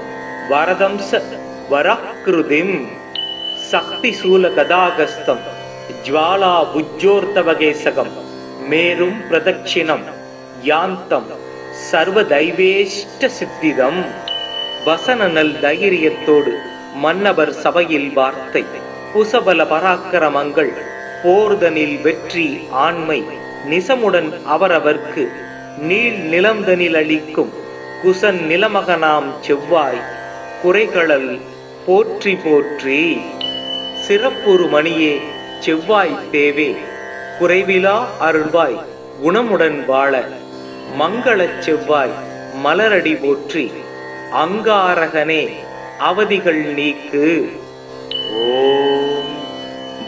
வரதம்ச வராக்ருதிம் சக்திசூல கதாகஸ்தம் ஜ்வாலா புஜ்ஜோர்த்தவகேசகம் மேரும் பிரதட்சிணம் யாந்தம் சர்வதைவேஷ்ட சித்திதம். வசனநல் தைரியத்தோடு மன்னவர் சபையில் வார்த்தை புசபல பராக்கிரமங்கள் போர்தனில் வெற்றி ஆண்மை நிசமுடன் அவரவர்க்கு நீள் நிலம்தனில் அளிக்கும் குசன் நிலமகனாம் செவ்வாய் குறைகளல் போற்றி போற்றி. சிறப்புறு மணியே செவ்வாய் தேவே குறைவிலா அருள்வாய் குணமுடன் வாழ மங்களச் செவ்வாய் மலரடி போற்றி. அங்காரகனே அவதிகள் நீக்கு. ஓம்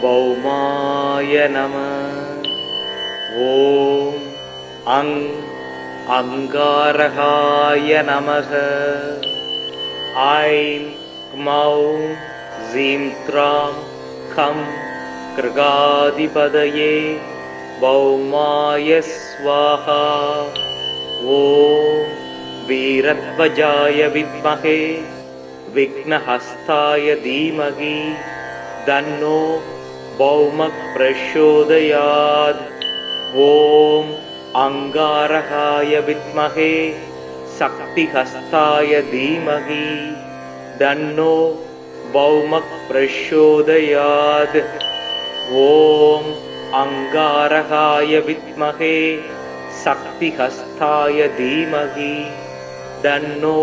பௌமாய நம. ஓம் அங்காரகாய நமக. ஐம் க்மௌம் ஸீம் த்ராம் கம் கிருகாதிபதயே பௌமாய ஸ்வாஹா. ஓம் வீரத்வஜாய வித்மகே விக்னஹஸ்தாய தீமகி தன்னோ பௌமக் பிரச்சோதயாத். ஓம் அங்காரகாய வித்மகே சக்திஹஸ்தாய தீமகி தன்னோ பௌமக் பிரச்சோதயாத். ஓம் அங்காரகாய வித்மகே சக்திஹஸ்தாய தீமகி தன்னோ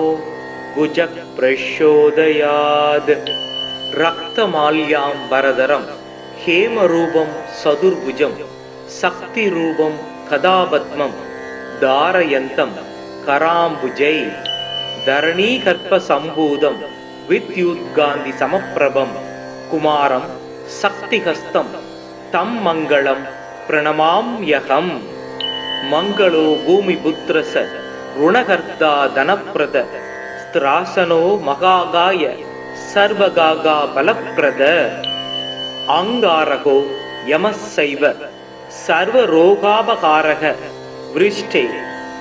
குஜக் பிரச்சோதயாத். ரக்தமால்யாம்பரதரம் ஹேமரூபம் சதுர்புஜம் சக்திரூபம் கதாபத்மம் தாரயந்தம் கராம்புஜை தரணீகர்ப்ப சம்பூதம் வித்யுத்காந்தி சமப்பிரபம் குமாரம் சக்திஹஸ்தம் தம் மங்களம் பிரணமாம்யகம். மங்களோ பூமிபுத்ரஸ ருணகர்த்தா தனப்ரத ஸ்திராசனோ மகாகாய சர்வகாகா பலப்ரத. அங்காரகோ யமஸ்ஸைவ சர்வரோகாபகாரக விருஷ்டே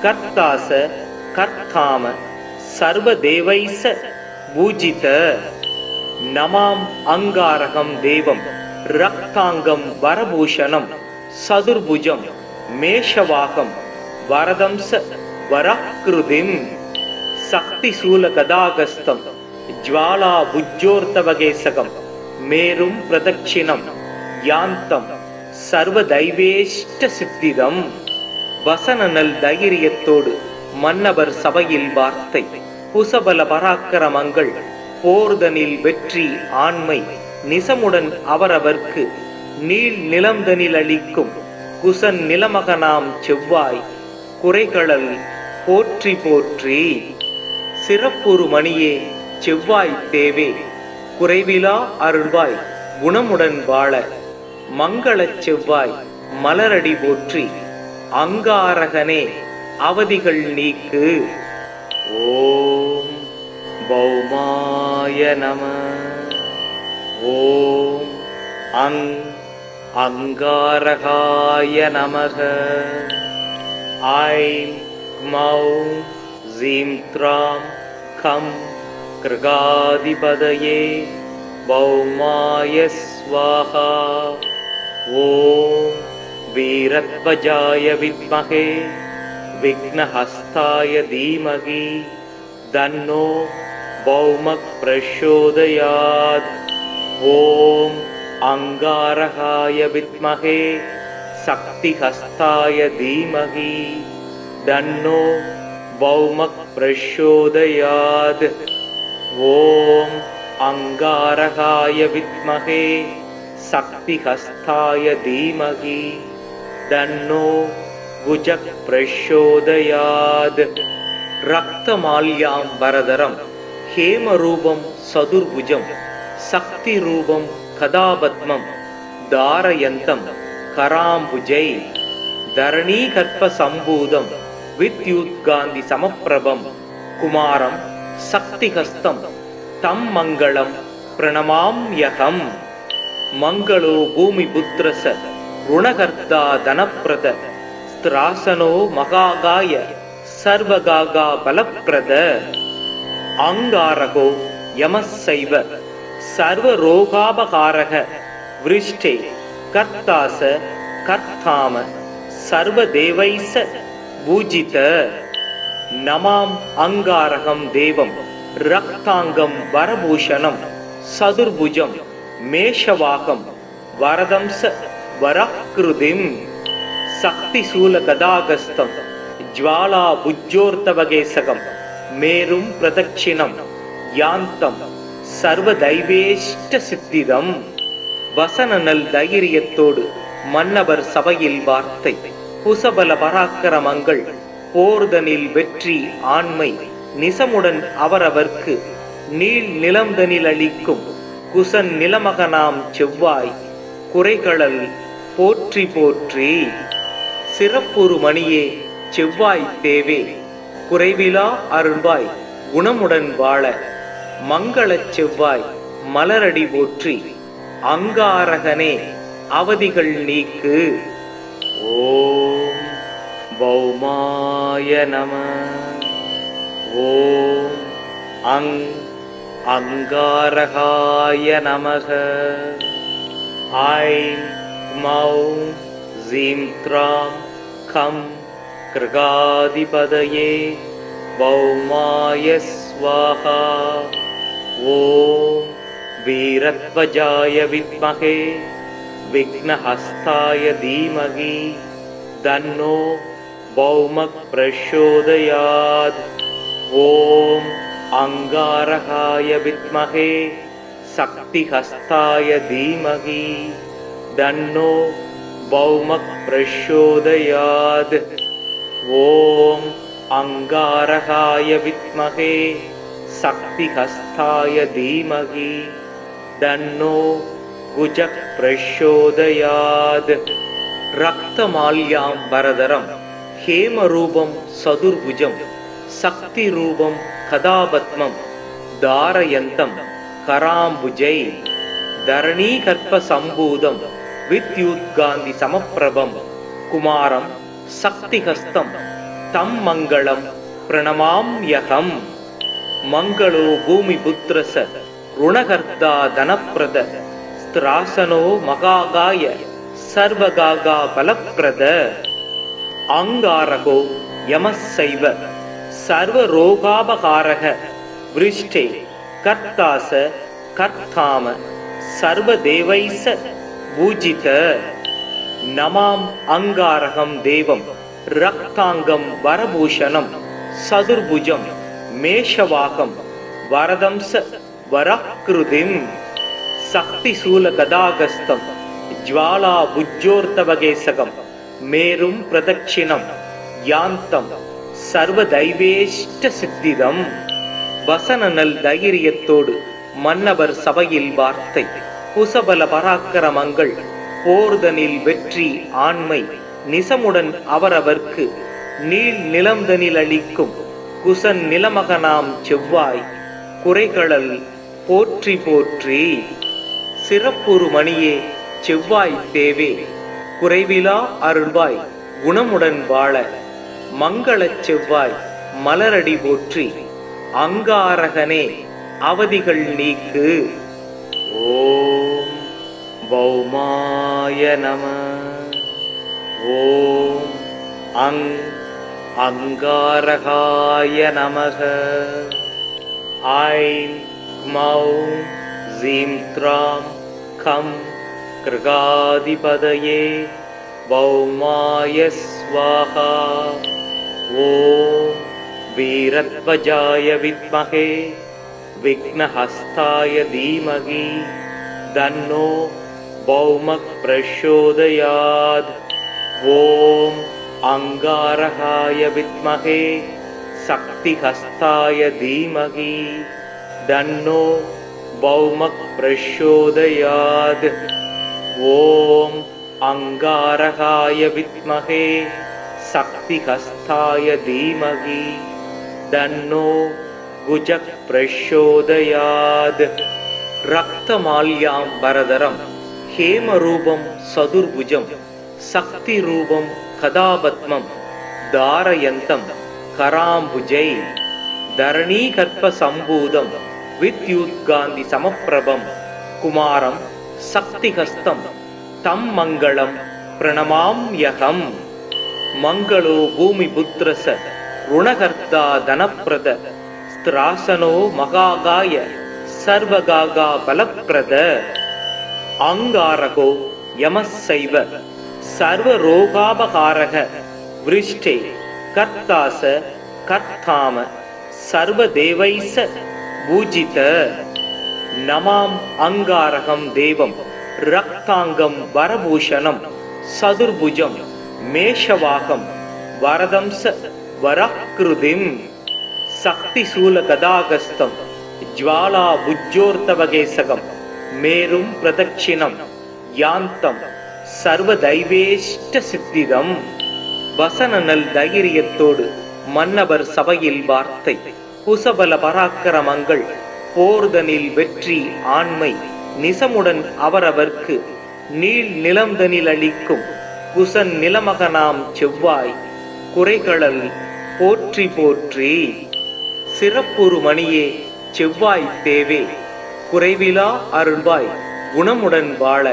கர்த்தாச கர்த்தாம சர்வதேவைஸ பூஜித. நமாம் அங்காரகம் தேவம் ரக்தாங்கம் வரபூஷணம் சதுர்புஜம் மேஷவாகம் வரதம்ச வராக்ருதிம் சக்திசூல கதாகஸ்தம் ஜ்வாலா புஜ்ஜோர்த்தவகேசகம் மேரும் பிரதட்சிணம் யாந்தம் சர்வதைவேஷ்ட சித்திதம். வசனநல் தைரியத்தோடு மன்னவர் சபையில் வார்த்தை புசபல பராக்கிரமங்கள் போர்தனில் வெற்றி ஆண்மை நிசமுடன் அவரவர்க்கு நீள் நிலம்தனில் அளிக்கும் குசன் நிலமகனாம் செவ்வாய் குறைகளல் போற்றி போற்றி. சிறப்புறு மணியே செவ்வாய் தேவே குறைவிலா அருள்வாய் குணமுடன் வாழ மங்களச் செவ்வாய் மலரடி போற்றி. அங்காரகனே அவதிகள் நீக்கு. ஓம் பௌமாய நம. ஓம் அங் அங்காரகாய நமக. ஐம் க்மௌம் ஜீம் த்ராம் கம் கிருகாதிபதயே பௌமாய ஸ்வாஹா. ஓம் வீரத்வஜாய வித்மஹே விக்னஹஸ்தாய தீமகி தன்னோ பௌமக் பிரச்சோதயாத். ஓம் அங்காரகாய வித்மஹே சக்திஹஸ்தாய தீமகி தன்னோ பௌமக் பிரச்சோதயாத். ஓம் அங்காரகாய வித்மஹே சக்திஹஸ்தாய தீமகி தன்னோ குஜக் பிரச்சோதயாத். ரக்தமால்யாம் வரதரம் ஹேமரூபம் சதுர்புஜம் சக்தி ரூபம் கதாபத்மம் தாரயந்தம் கராம்புஜை தரணீகர்ப்ப சம்பூதம் வித்யுத்காந்தி சமப்பிரபம் குமாரம் சக்திஹஸ்தம் தம் மங்களம் பிரணமாம்யகம். மங்களோ பூமி புத்ரச ருணகர்த்தா தனப்பிரத ஸ்திராசனோ மகாகாய சர்வகாகா பலப்பிரத. அங்காரகோ யமசைவ சர்வரோகாபகாரக விருஷ்டே கர்த்தாச கர்த்தாம சர்வதேவைச பூஜித. நமாம் அங்காரகம் தேவம் ரக்தாங்கம் வரபூஷணம் சதுர்புஜம் மேஷவாகம் வரதம்ச வராக்ருதிம் சக்திசூல கதாகஸ்தம் ஜ்வாலா புஜ்ஜோர்த்தவகேசகம் மேரும் பிரதட்சிணம் யாந்தம் சர்வதைவேஷ்ட சித்திதம். வசனநல் தைரியத்தோடு மன்னவர் சபையில் வார்த்தை குசபல பராக்கிரமங்கள் போர்தனில் வெற்றி ஆண்மை நிசமுடன் அவரவர்க்கு நீள் நிலம்தனில் அளிக்கும் குசன் நிலமகனாம் செவ்வாய் குறைகளல் போற்றி போற்றி. சிறப்புறு மணியே செவ்வாய் தேவே குறைவிலா அருள்வாய் குணமுடன் வாழ மங்களச் செவ்வாய் மலரடி போற்றி. அங்காரகனே அவதிகள் நீக்கு. ஓம் பௌமாய நம. ஓம் அங் அங்காரகாய நமக. ஐம் க்மௌம் ஜீம் த்ராம் கம் கிருகாதிபதயே பௌமாய ஸ்வாஹா. ஓம் வீரத்வஜாய வித்மஹே விக்னஹஸ்தாய தீமகி தன்னோ பௌமக் பிரச்சோதயாத். ஓம் அங்காரகாய வித்மஹே சக்திஹஸ்தாய தீமகி தன்னோ பௌமக் பிரச்சோதயாத். ஓம் அங்காரகாய வித்மஹே சக்திஹஸ்தாய தீமகி தன்னோ குஜக் பிரச்சோதயாத். ரக்தமால்யாம் வரதரம் ஹேமரூபம் சதுர்புஜம் சக்தி ரூபம் கதாபத்மம் தாரயந்தம் கராம்புஜை தரணீகர்ப்ப சம்பூதம் வித்யுத்காந்தி சமப்பிரபம் குமாரம் சக்திஹஸ்தம் தம் மங்களம் பிரணமாம்யகம். மங்களோ பூமி புத்ரச ருணகர்த்தா தனப்பிரத ஸ்திராசனோ மகாகாய சர்வகாகா பலப்பிரத. அங்காரகோ யமசைவ சர்வரோகாபகாரக விருஷ்டே கர்த்தாச கர்த்தாம சர்வதேவைச பூஜித. நமாம் அங்காரகம் தேவம் ரக்தாங்கம் வரபூஷணம் சதுர்புஜம் மேஷவாகம் வரதம்ச வராக்ருதிம் சக்திசூல கதாகஸ்தம் ஜ்வாலா புஜ்ஜோர்த்தவகேசகம் மேரும் பிரதட்சிணம் யாந்தம் சர்வதைவேஷ்ட சித்திதம். வசனநல் தைரியத்தோடு மன்னவர் சபையில் வார்த்தை குசபல பராக்கிரமங்கள் போர்தனில் வெற்றி ஆண்மை நிசமுடன் அவரவர்க்கு நீள் நிலம்தனில் அளிக்கும் குசன் நிலமகனாம் செவ்வாய் குறைகளல் போற்றி போற்றி. சிறப்புறு மணியே செவ்வாய் தேவே குறைவிலா அருள்வாய் குணமுடன் வாழ மங்களச் செவ்வாய் மலரடி போற்றி. அங்காரகனே அவதிகள் நீக்கு. ஓம் பௌமாய நம. ஓம் அங்காரகாய நமக. ஐம் க்மௌம் ஸீம் த்ராம் கம் கிருகாதிபதயே பௌமாய ஸ்வாஹா. ஓம் வீரத்வஜாய வித்மஹே விக்னஹஸ்தாய தீமகி தன்னோ பௌமக் பிரச்சோதயாத். ஓம் அங்காரகாய வித்மஹே சக்திஹஸ்தாய தீமகி தன்னோ பௌமக் பிரச்சோதயாத். ஓம் அங்காரகாய வித்மஹே சக்திஹஸ்தாய தீமகி தன்னோ குஜக் பிரச்சோதயாத். ரக்தமால்யாம் வரதரம் ஹேமரூபம் சதுர்புஜம் சக்தி ரூபம் கதாபத்மம் தாரயந்தம் கராம்புஜை தரணீகர்ப்ப சம்பூதம் வித்யுத்காந்தி சமப்பிரபம் குமாரம் சக்திஹஸ்தம் தம் மங்களம் பிரணமாம்யகம். மங்களோ பூமி புத்ரச ருணகர்த்தா தனப்பிரத ஸ்திராசனோ மகாகாய சர்வகாகா பலப்பிரத. அங்காரகோ யமசைவ சர்வரோகாபகாரக விருஷ்டே கர்த்தாச கர்த்தாம சர்வதேவைச பூஜித. நமாம் அங்காரகம் தேவம் ரக்தாங்கம் வரபூஷணம் சதுர்புஜம் மேஷவாகம் வரதம்ச வராக்ருதிம் சக்திசூல கதாகஸ்தம் ஜ்வாலா புஜ்ஜோர்த்தவகேசகம் மேரும் பிரதட்சிணம் யாந்தம் சர்வதைவேஷ்ட சித்திதம். வசனநல் தைரியத்தோடு மன்னவர் சபையில் வார்த்தை குசபல பராக்கிரமங்கள் போர்தனில் வெற்றி ஆண்மை நிசமுடன் அவரவர்க்கு நீள் நிலம்தனில் அளிக்கும் குசன் நிலமகனாம் செவ்வாய் குறைகளல் போற்றி போற்றி. சிறப்புறு மணியே செவ்வாய் தேவே குறைவிலா அருள்வாய் குணமுடன் வாழ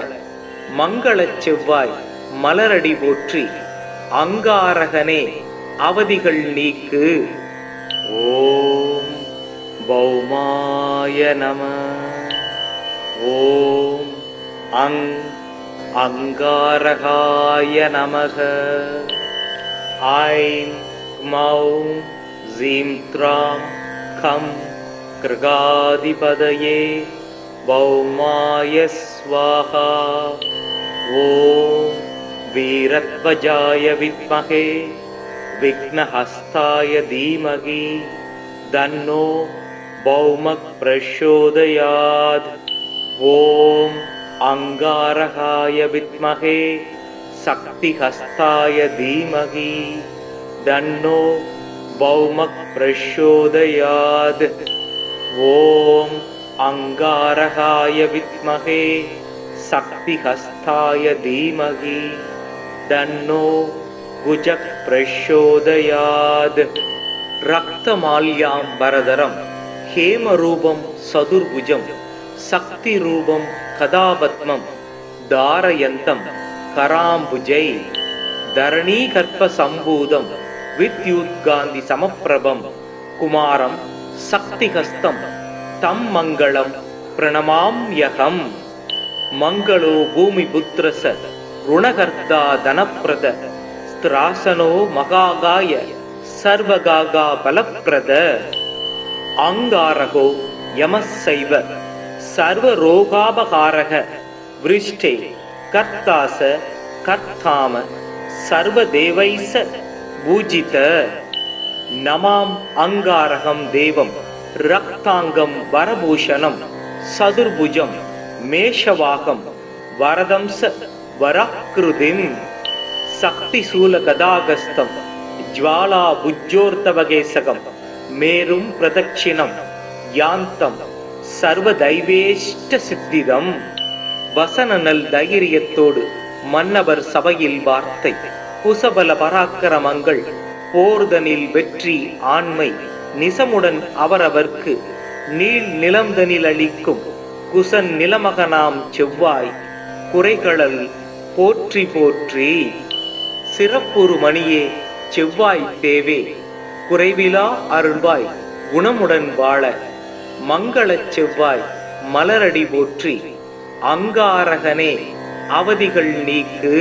மங்களச் செவ்வாய் மலரடி போற்றி. அங்காரகனே அவதிகள் நீக்கு. ஓம் பௌமாய நம. ஓம் அங்காரகாய நமக. ஐம் க்மௌம் ஸீம் த்ராம் கம் கிருகாதிபதயே பௌமாய ஸ்வாஹா. ஓம் வீரத்வஜாய வித்மஹே விக்னஹஸ்தாய தீமகி தன்னோ பௌமக் பிரச்சோதயாத். ஓம் அங்காரகாய வித்மஹே சக்திஹஸ்தாய தீமகி தன்னோ பௌமக் பிரச்சோதயாத். ஓம் அங்காரகாய வித்மஹே சக்திஹஸ்தாய தீமகி தன்னோ குஜக் பிரச்சோதயாத். ரக்தமால்யாம் வரதரம் ஹேமரூபம் சதுர்புஜம் சக்தி ரூபம் கதாபத்மம் தாரயந்தம் கராம்புஜை தரணீகர்ப்ப சம்பூதம் வித்யுத்காந்தி சமப்பிரபம் குமாரம் சக்திஹஸ்தம் தம் மங்களம் பிரணமாம்யகம். மங்களோ பூமி புத்ரச ருணகர்த்தா தனப்பிரத ஸ்திராசனோ மகாகாய சர்வகாகா பலப்பிரத. அங்காரகோ யமசைவ சர்வரோகாபகாரக விருஷ்டே கர்த்தாச கர்த்தாம சர்வதேவைச பூஜித. நமாம் அங்காரகம் தேவம் ரக்தாங்கம் வரபூஷணம் சதுர்புஜம் மேஷவாகம் வரதம்ச வராக்ருதிம் சக்திசூல கதாகஸ்தம் ஜ்வாலா புஜ்ஜோர்த்தவகேசகம் மேரும் பிரதட்சிணம் யாந்தம் சர்வ தெய்வேஷ்ட சித்திதம். வசன நல் தைரியத்தோடு மன்னவர் சபையில் வார்த்தை. குசபல பராக்கிரமங்கள் போர்தனில் வெற்றி ஆண்மை. நிசமுடன் அவரவர்க்கு நீள் நிலம்தனில் அளிக்கும் குசன் நிலமகனாம் செவ்வாய். குறைகளல் போற்றி போற்றி. சிறப்புறு மணியே செவ்வாய் தேவே, குறைவிலா அருள்வாய் குணமுடன் வாழ. மங்களச் செவ்வாய் மலரடி போற்றி. அங்காரகனே அவதிகள் நீக்கு.